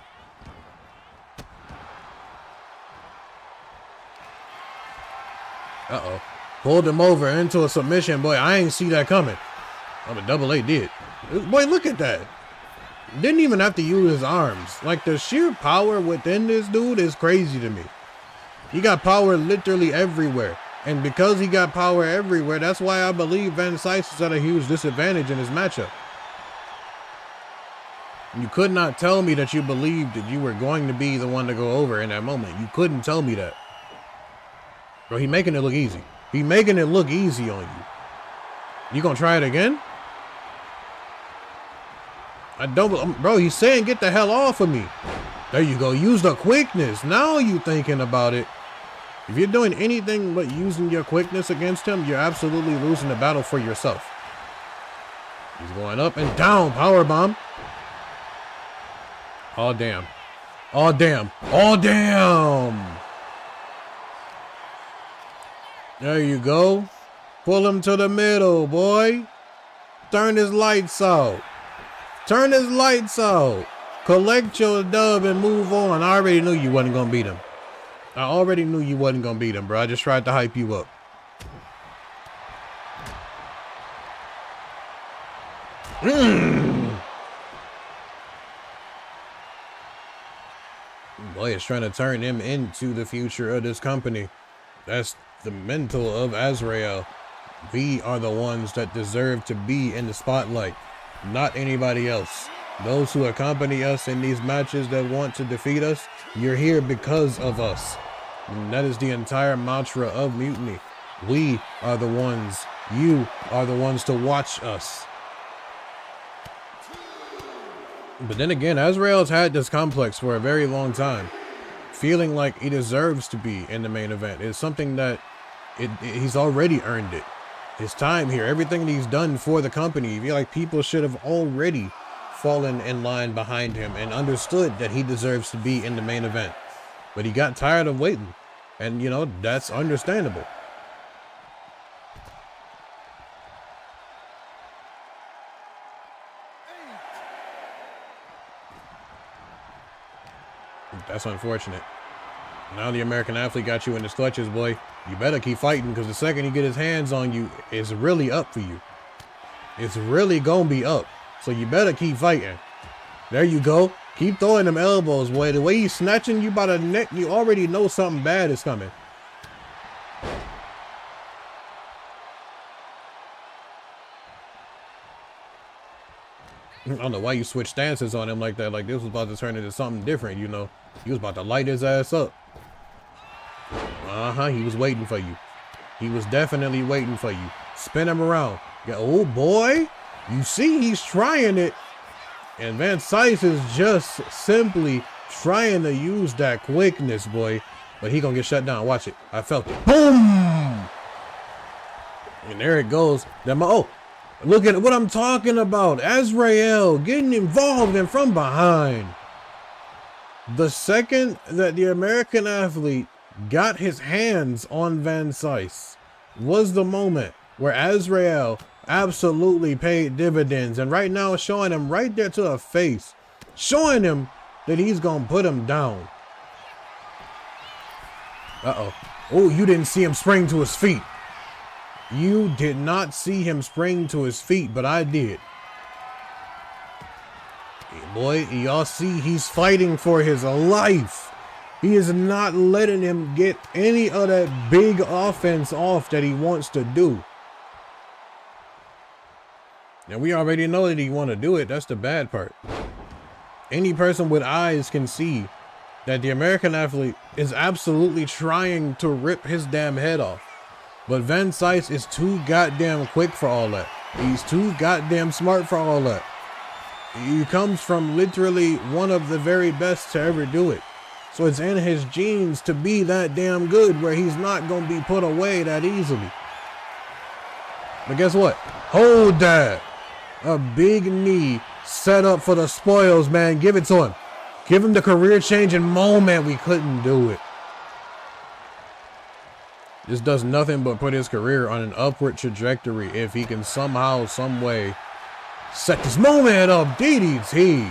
Uh-oh. Pulled him over into a submission. Boy, I ain't see that coming. Oh, but Double A did. Boy, look at that. Didn't even have to use his arms. Like, the sheer power within this dude is crazy to me. He got power literally everywhere. And because he got power everywhere, that's why I believe Van Cise is at a huge disadvantage in his matchup. You could not tell me that you believed that you were going to be the one to go over in that moment. You couldn't tell me that. Bro, he making it look easy. He making it look easy on you. You gonna try it again? I don't, bro, he's saying get the hell off of me. There you go. Use the quickness. Now you thinking about it. If you're doing anything but using your quickness against him, you're absolutely losing the battle for yourself. He's going up and down. Power bomb. Oh, damn. Oh, damn. Oh, damn. There you go. Pull him to the middle, boy. Turn his lights out. Turn his lights out. Collect your dub and move on. I already knew you wasn't going to beat him. I already knew you wasn't going to beat him, bro. I just tried to hype you up. Boy, it's trying to turn him into the future of this company. That's the mental of Azrael. We are the ones that deserve to be in the spotlight, not anybody else. Those who accompany us in these matches that want to defeat us, you're here because of us. And that is the entire mantra of Mutiny. We are the ones, you are the ones to watch us. But then again, Azrael's had this complex for a very long time. Feeling like he deserves to be in the main event is something that he's already earned it. His time here, everything that he's done for the company, I feel like people should have already fallen in line behind him and understood that he deserves to be in the main event. But he got tired of waiting. And, you know, that's understandable. That's unfortunate. Now the American athlete got you in his clutches, boy. You better keep fighting, because the second he get his hands on you, it's really up for you. It's really gonna be up. So you better keep fighting. There you go. Keep throwing them elbows, boy. The way he's snatching you by the neck, you already know something bad is coming. I don't know why you switched stances on him like that. Like this was about to turn into something different, you know. He was about to light his ass up. He was waiting for you. He was definitely waiting for you. Spin him around. Yeah, oh boy. You see he's trying it. And Van Cise is just simply trying to use that quickness, boy. But he gonna get shut down. Watch it. I felt it. Boom! And there it goes. Oh, look at what I'm talking about. Azrael getting involved and from behind. The second that the American athlete got his hands on Van Cise was the moment where Azrael absolutely paid dividends. And right now it's showing him right there to the face. Showing him that he's gonna put him down. Uh-oh. Oh, you didn't see him spring to his feet. You did not see him spring to his feet, but I did. Hey, boy, y'all see he's fighting for his life. He is not letting him get any of that big offense off that he wants to do. And we already know that he want to do it. That's the bad part. Any person with eyes can see that the American athlete is absolutely trying to rip his damn head off. But Van Cise is too goddamn quick for all that. He's too goddamn smart for all that. He comes from literally one of the very best to ever do it. So it's in his genes to be that damn good where he's not going to be put away that easily. But guess what? Hold that. A big knee set up for the spoils, man. Give it to him. Give him the career-changing moment. We couldn't do it. This does nothing but put his career on an upward trajectory if he can somehow, some way set this moment up. DDT.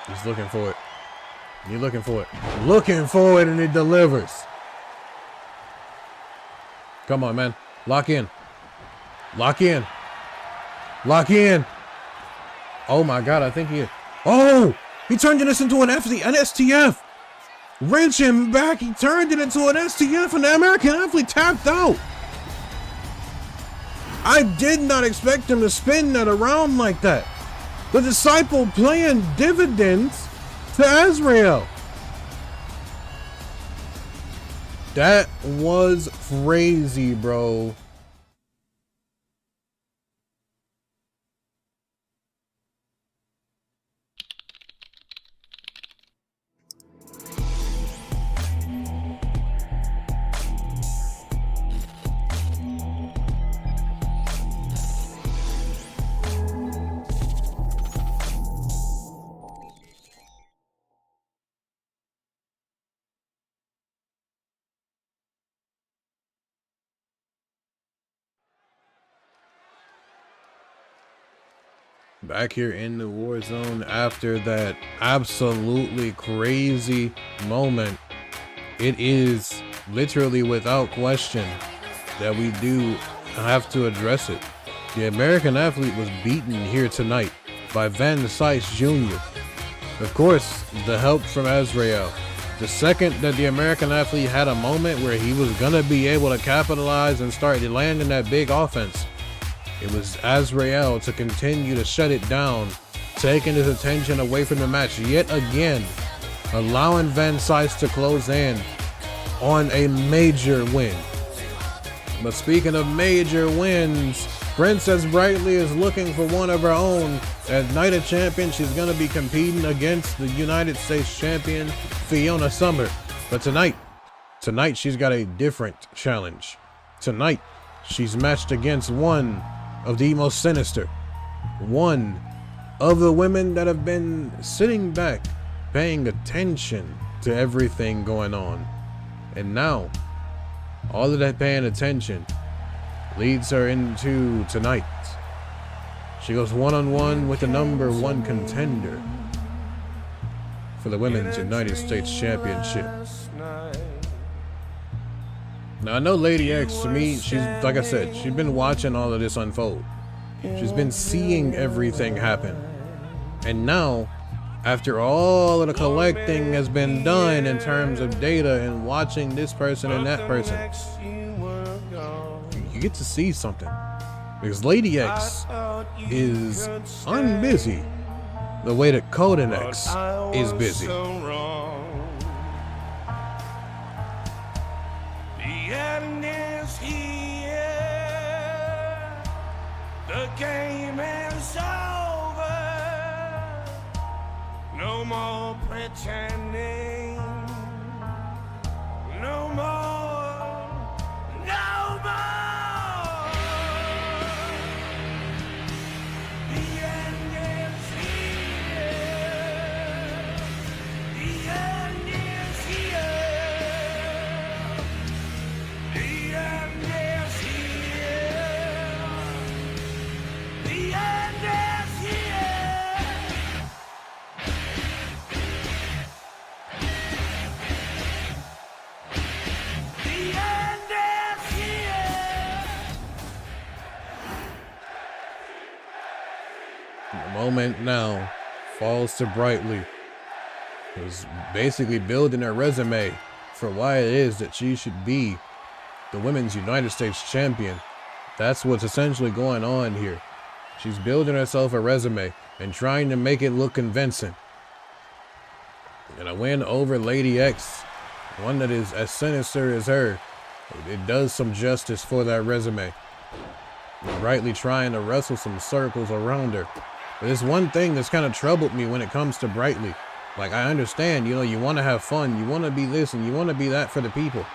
He's looking for it. You're looking for it. Looking for it, and it delivers. Come on, man. Lock in. Lock in. Lock in. Oh, my God. I think he is. Oh! He turned this into an STF. Wrench him back. He turned it into an STF, and the American athlete tapped out. I did not expect him to spin that around like that. The disciple playing dividends to Azrael. That was crazy, bro. Back here in the Warzone after that absolutely crazy moment. It is literally without question that we do have to address it. The American athlete was beaten here tonight by Van Cise Jr. Of course, the help from Azrael. The second that the American athlete had a moment where he was gonna be able to capitalize and start landing that big offense, it was Azrael to continue to shut it down, taking his attention away from the match yet again, allowing Van Cise to close in on a major win. But speaking of major wins, Princess Brightly is looking for one of her own. At Night of Champions, she's going to be competing against the United States champion, Fiona Summer. But tonight she's got a different challenge. Tonight, she's matched against one of the most sinister, one of the women that have been sitting back, paying attention to everything going on. And now, all of that paying attention leads her into tonight. She goes one-on-one with the #1 contender for the Women's United States Championship. Now, I know Lady X, to me, she's, like I said, she's been watching all of this unfold. She's been seeing everything happen. And now, after all of the collecting has been done in terms of data and watching this person and that person, you get to see something. Because Lady X is unbusy the way that Coden X is busy. The game is over. No more pretending. No more. No more. The end is here. The end is here. The end is here. The moment now falls to Brightly, who's basically building her resume for why it is that she should be the Women's United States Champion. That's what's essentially going on here. She's building herself a resume and trying to make it look convincing. And a win over Lady X, one that is as sinister as her, it does some justice for that resume. Brightly trying to wrestle some circles around her. But there's one thing that's kind of troubled me when it comes to Brightly. Like, I understand, you know, you want to have fun, you want to be this and you want to be that for the people.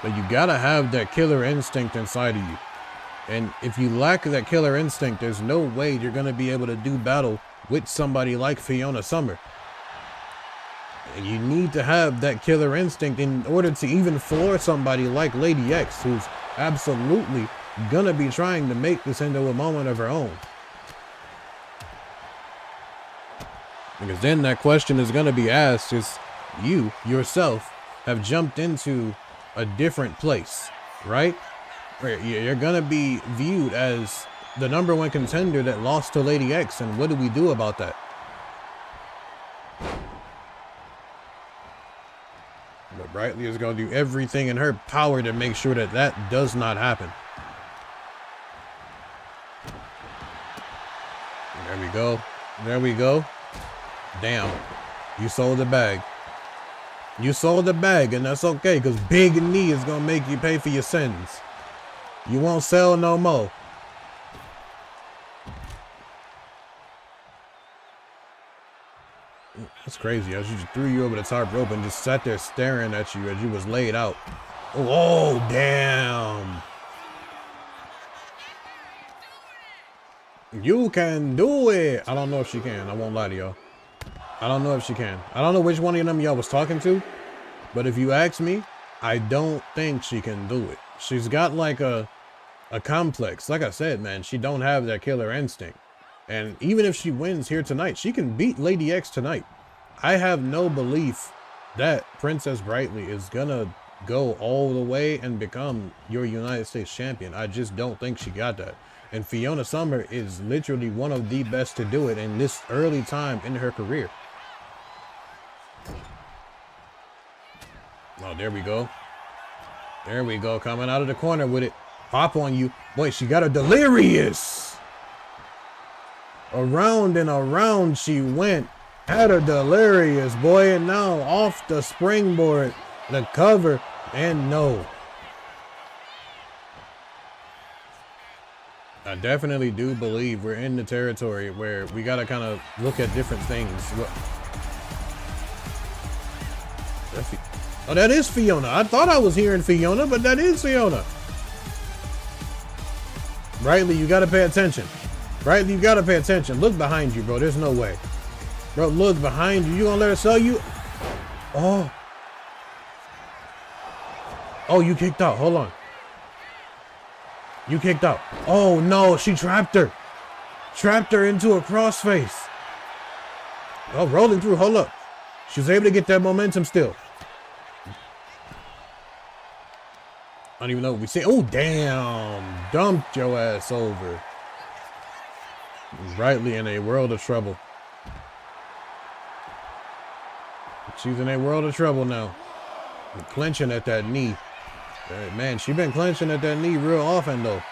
But you gotta have that killer instinct inside of you. And if you lack that killer instinct, there's no way you're gonna be able to do battle with somebody like Fiona Summer. And you need to have that killer instinct in order to even floor somebody like Lady X, who's absolutely gonna be trying to make this into a moment of her own. Because then that question is gonna be asked, is you yourself have jumped into a different place, right? Where you're gonna be viewed as the #1 contender that lost to Lady X, and what do we do about that? But Brightly is gonna do everything in her power to make sure that that does not happen. There we go. There we go. Damn. You sold the bag. You sold the bag, and that's okay, because Big Knee is gonna make you pay for your sins. You won't sell no more. That's crazy. I just threw you over the top rope and just sat there staring at you as you was laid out. Oh, damn. You can do it. I don't know if she can. I won't lie to y'all. I don't know if she can. I don't know which one of them y'all was talking to, but if you ask me, I don't think she can do it. She's got like a complex. Like I said, man, she don't have that killer instinct. And even if she wins here tonight, she can beat Lady X tonight. I have no belief that Princess Brightly is gonna go all the way and become your United States champion. I just don't think she got that. And Fiona Summer is literally one of the best to do it in this early time in her career. Oh, there we go. There we go. Coming out of the corner with it. Pop on you. Boy, she got a delirious. Around and around she went. Had her delirious, boy. And now off the springboard. The cover. And no. I definitely do believe we're in the territory where we got to kind of look at different things. Oh, that is Fiona. I thought I was hearing Fiona, but that is Fiona. Brightly, you got to pay attention. Brightly, you got to pay attention. Look behind you, bro. There's no way. Bro, look behind you. You gonna let her sell you? Oh. Oh, you kicked out. Hold on. You kicked out. Oh, no. She trapped her. Trapped her into a crossface. Oh, rolling through. Hold up. She was able to get that momentum still. I don't even know what we say. Oh, damn. Dumped your ass over. Brightly in a world of trouble. She's in a world of trouble now. Clenching at that knee. Man, she been clenching at that knee real often, though.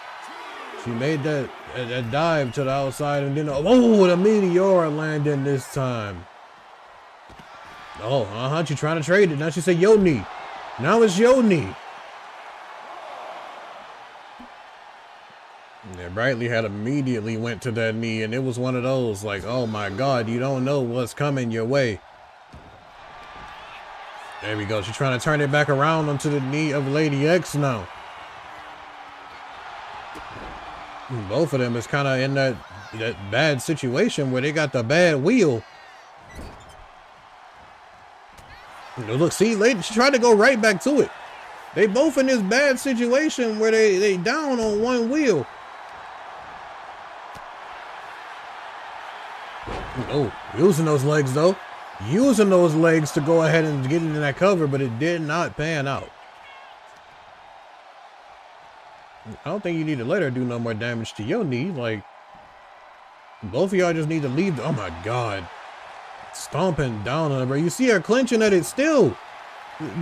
She made that dive to the outside and then, oh, the meteor landing this time. Oh, she trying to trade it. Now she said, yo knee. Now it's your knee. Yeah, Brightly had immediately went to that knee, and it was one of those like, oh my God, you don't know what's coming your way. There we go. She's trying to turn it back around onto the knee of Lady X now. Both of them is kind of in that bad situation where they got the bad wheel. Look, see, lady, she tried to go right back to it. They both in this bad situation where they down on one wheel. Oh, using those legs though. Using those legs to go ahead and get into that cover, but it did not pan out. I don't think you need to let her do no more damage to your knee. Like, Both of y'all just need to leave. Oh my God. Stomping down on her, bro. You see her clenching at it still.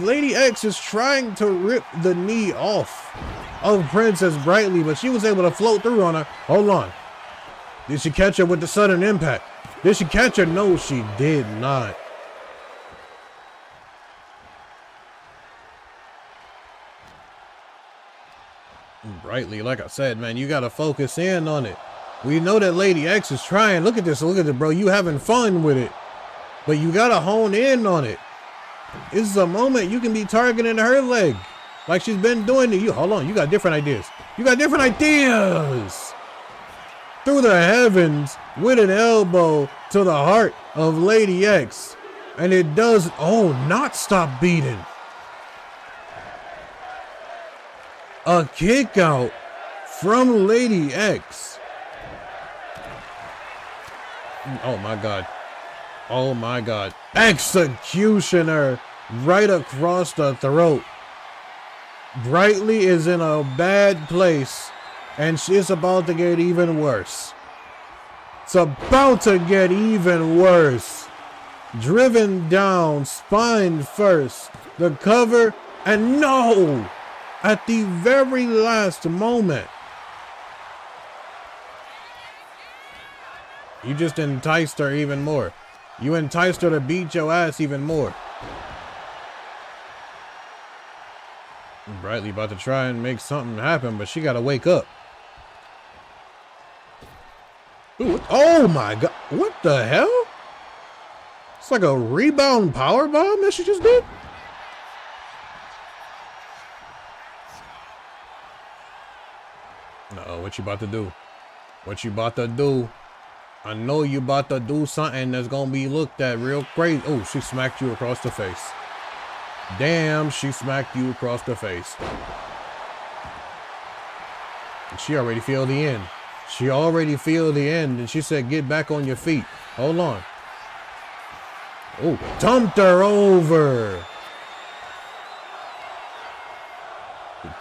Lady X is trying to rip the knee off of Princess Brightly, but she was able to float through on her. Hold on. Did she catch her with the sudden impact? Did she catch her? No, she did not. Brightly, like I said, man, you got to focus in on it. We know that Lady X is trying. Look at this. Look at it, bro. You having fun with it. But you got to hone in on it. This is a moment you can be targeting her leg. Like she's been doing to you. Hold on. You got different ideas. You got different ideas. Through the heavens with an elbow to the heart of Lady X. And it does, oh, not stop beating. A kick out from Lady X. Oh my God. Oh my God. Executioner right across the throat. Brightly is in a bad place and she's about to get even worse. It's about to get even worse. Driven down, spine first, the cover, and no! At the very last moment. You just enticed her even more. You enticed her to beat your ass even more. Brightly about to try and make something happen, but she gotta wake up. Ooh, oh my God, what the hell? It's like a rebound power bomb that she just did. Uh-oh, what you about to do? What you about to do? I know you about to do something that's gonna be looked at real crazy. Oh, she smacked you across the face. Damn, she smacked you across the face. She already feel the end. She already feel the end, and she said, get back on your feet. Hold on. Oh, dumped her over.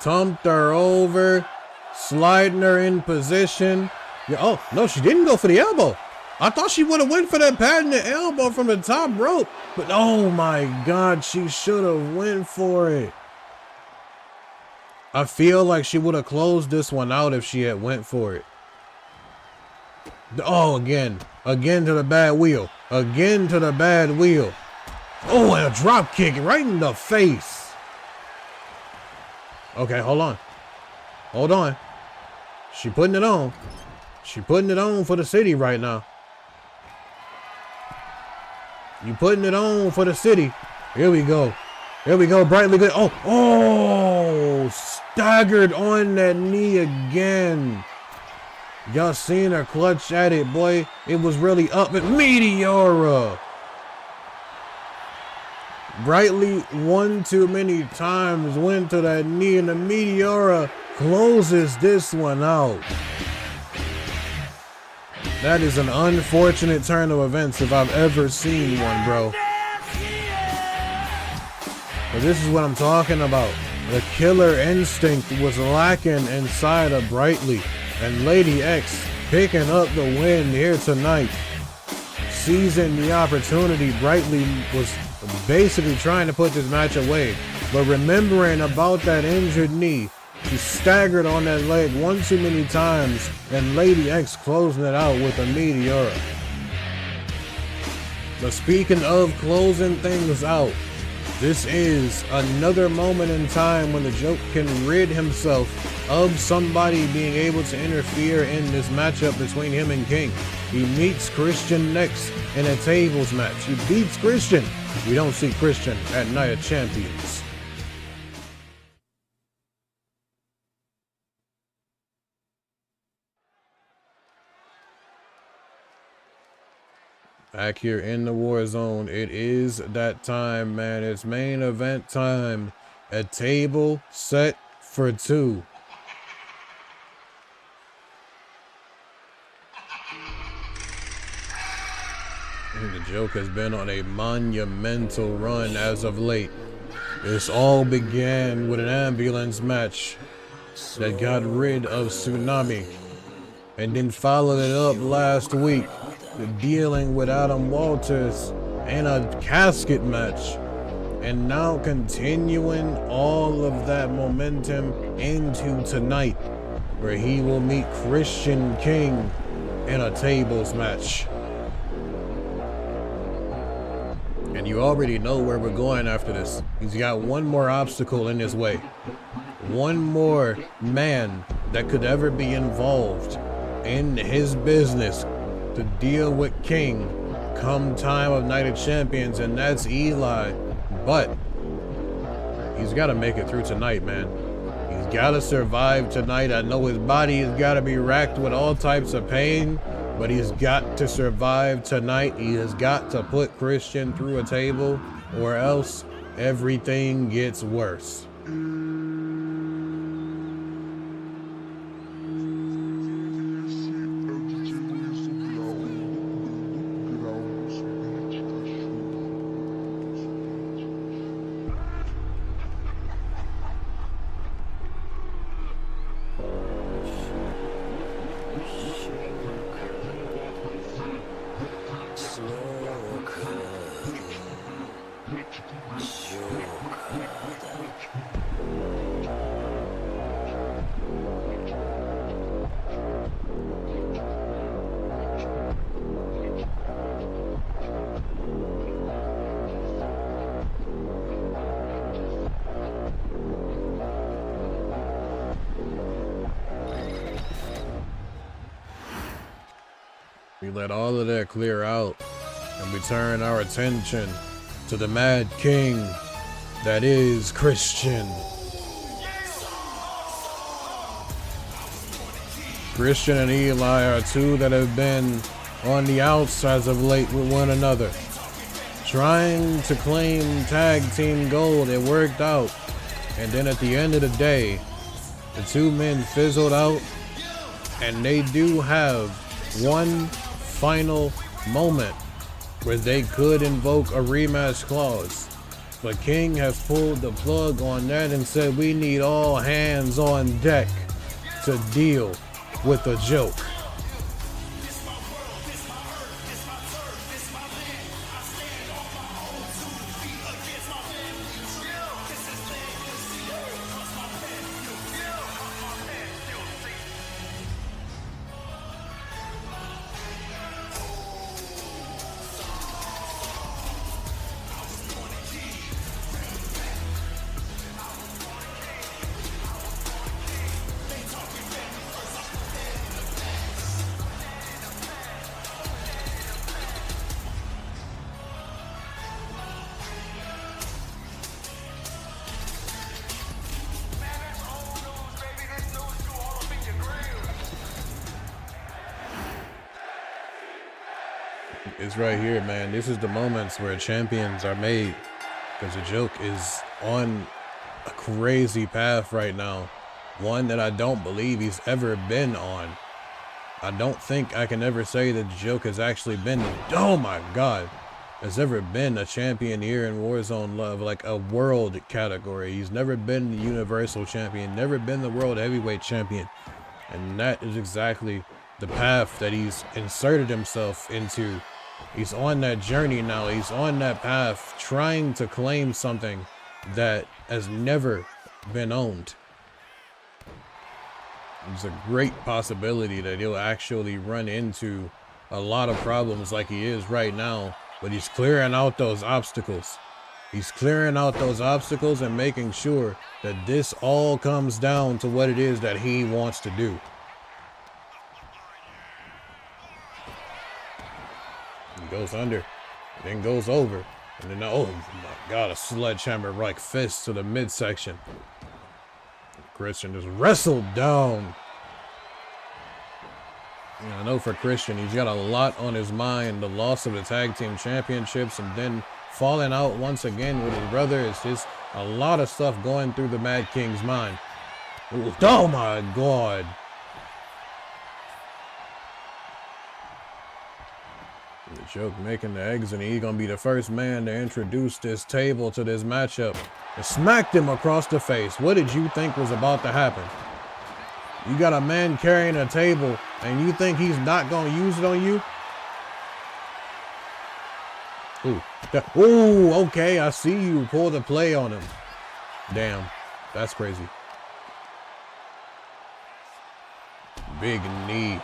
Dumped her over. Sliding her in position. Yeah, oh, no, she didn't go for the elbow. I thought she would have went for that patented elbow from the top rope. But oh my God, she should have went for it. I feel like she would have closed this one out if she had went for it. Oh, again. Again to the bad wheel. Again to the bad wheel. Oh, and a drop kick right in the face. Okay, hold on. Hold on. She putting it on. She putting it on for the city right now. You putting it on for the city. Here we go. Here we go. Brightly good. Oh, oh, staggered on that knee again. Y'all seen her clutch at it, boy. It was really up at Meteora. Brightly one too many times went to that knee, and the Meteora closes this one out. That is an unfortunate turn of events if I've ever seen one, bro. But this is what I'm talking about. The killer instinct was lacking inside of Brightly, and Lady X picking up the win here tonight. Seizing the opportunity, Brightly was basically trying to put this match away, but remembering about that injured knee, she staggered on that leg one too many times, and Lady X closing it out with a Meteora. But speaking of closing things out, this is another moment in time when the Joke can rid himself of somebody being able to interfere in this matchup between him and King. He meets Christian next in a tables match. He beats Christian. We don't see Christian at Night of Champions. Back here in the Warzone, it is that time, man. It's main event time. A table set for two. The Joke has been on a monumental run as of late. This all began with an ambulance match that got rid of Tsunami. and then followed it up last week dealing with Adam Walters in a casket match, and now continuing all of that momentum into tonight, where he will meet Christian King in a tables match. And you already know where we're going after this. He's got one more obstacle in his way. One more man that could ever be involved in his business to deal with King come time of Night of Champions, and that's Eli. But he's got to make it through tonight, man. He's got to survive tonight. I know his body has got to be racked with all types of pain, but he's got to survive tonight. He has got to put Christian through a table, or else everything gets worse. We let all of that clear out, and we turn our attention to the Mad King that is Christian. Christian and Eli are two that have been on the outs as of late with one another, trying to claim tag team gold. It worked out, and then at the end of the day, the two men fizzled out, and they do have one final moment where they could invoke a rematch clause, but King has pulled the plug on that and said we need all hands on deck to deal with the joke. It's right here, man. This is the moments where champions are made, because the joke is on a crazy path right now, one that I don't believe he's ever been on. I don't think I can ever say that the joke has actually been, oh my god, has ever been a champion here in Warzone Love, like a world category. He's never been the Universal Champion, never been the World Heavyweight Champion, and that is exactly the path that he's inserted himself into. He's on that journey now. He's on that path, trying to claim something that has never been owned. There's a great possibility that he'll actually run into a lot of problems like he is right now, but he's clearing out those obstacles. He's clearing out those obstacles and making sure that this all comes down to what it is that he wants to do. He goes under, then goes over, and then, oh my god, a sledgehammer right fist to the midsection. Christian just wrestled down. And I know for Christian, he's got a lot on his mind. The loss of the tag team championships, and then falling out once again with his brother. It's just a lot of stuff going through the Mad King's mind. Oh my god. The joke making the eggs, and he's gonna be the first man to introduce this table to this matchup. And smacked him across the face. What did you think was about to happen? You got a man carrying a table, and you think he's not gonna use it on you? Ooh. Ooh, okay, I see you pull the play on him. Damn, that's crazy. Big knee.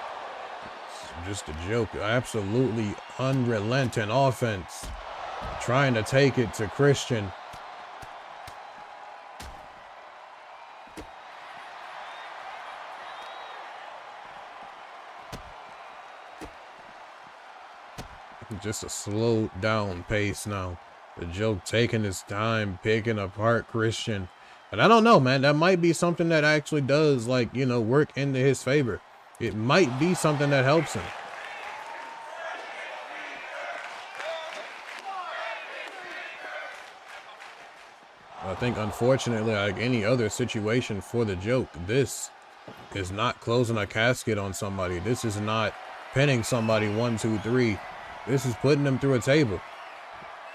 It's just a joke. Absolutely unrelenting offense. Trying to take it to Christian. Just a slow down pace now. The joke taking his time, picking apart Christian. And I don't know, man. That might be something that actually does, like, you know, work into his favor. It might be something that helps him. I think, unfortunately, like any other situation for the joke, this is not closing a casket on somebody. This is not pinning somebody 1, 2, 3. This is putting them through a table.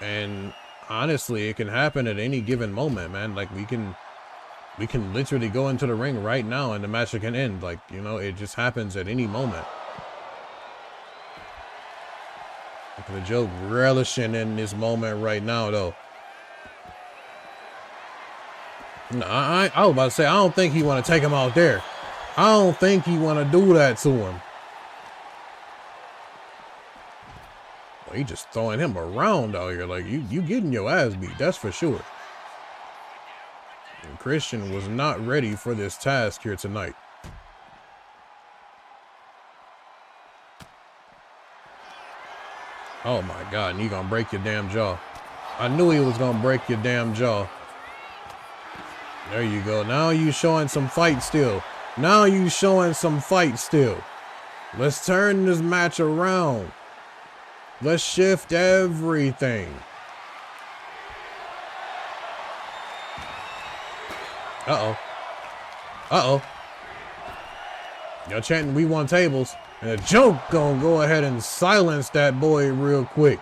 And honestly, it can happen at any given moment, man. Like we can literally go into the ring right now and the match can end. Like, you know, it just happens at any moment. The joke relishing in this moment right now, though. No, I was about to say, I don't think he want to take him out there. I don't think he want to do that to him. Well, he just throwing him around out here. Like, you getting your ass beat. That's for sure. And Christian was not ready for this task here tonight. Oh my God, and he gonna break your damn jaw. I knew he was gonna break your damn jaw. There you go. Now you showing some fight still. Now you showing some fight still. Let's turn this match around. Let's shift everything. Uh-oh. Uh-oh. Y'all chanting, we want tables. And the joke gonna go ahead and silence that boy real quick.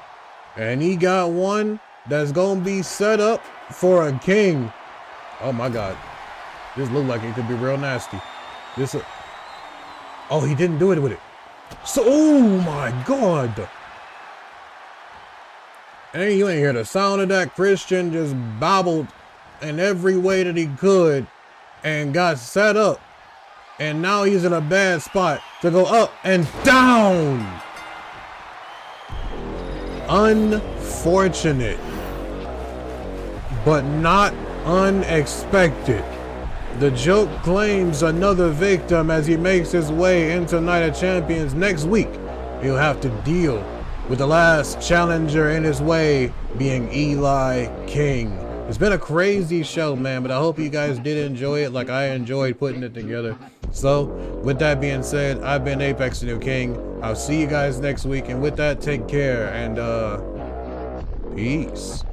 And he got one that's gonna be set up for a king. Oh my God. This look like it could be real nasty. This. Oh, he didn't do it with it. So, oh my God. And you ain't hear the sound of that. Christian just bobbled in every way that he could and got set up. And now he's in a bad spot to go up and down. Unfortunate, but not unexpected. The joke claims another victim as he makes his way into Night of Champions. Next week, he'll have to deal with the last challenger in his way being Eli King. It's been a crazy show, man, but I hope you guys did enjoy it like I enjoyed putting it together. So, with that being said, I've been ApexTheNewKing. I'll see you guys next week, and with that, take care, and peace.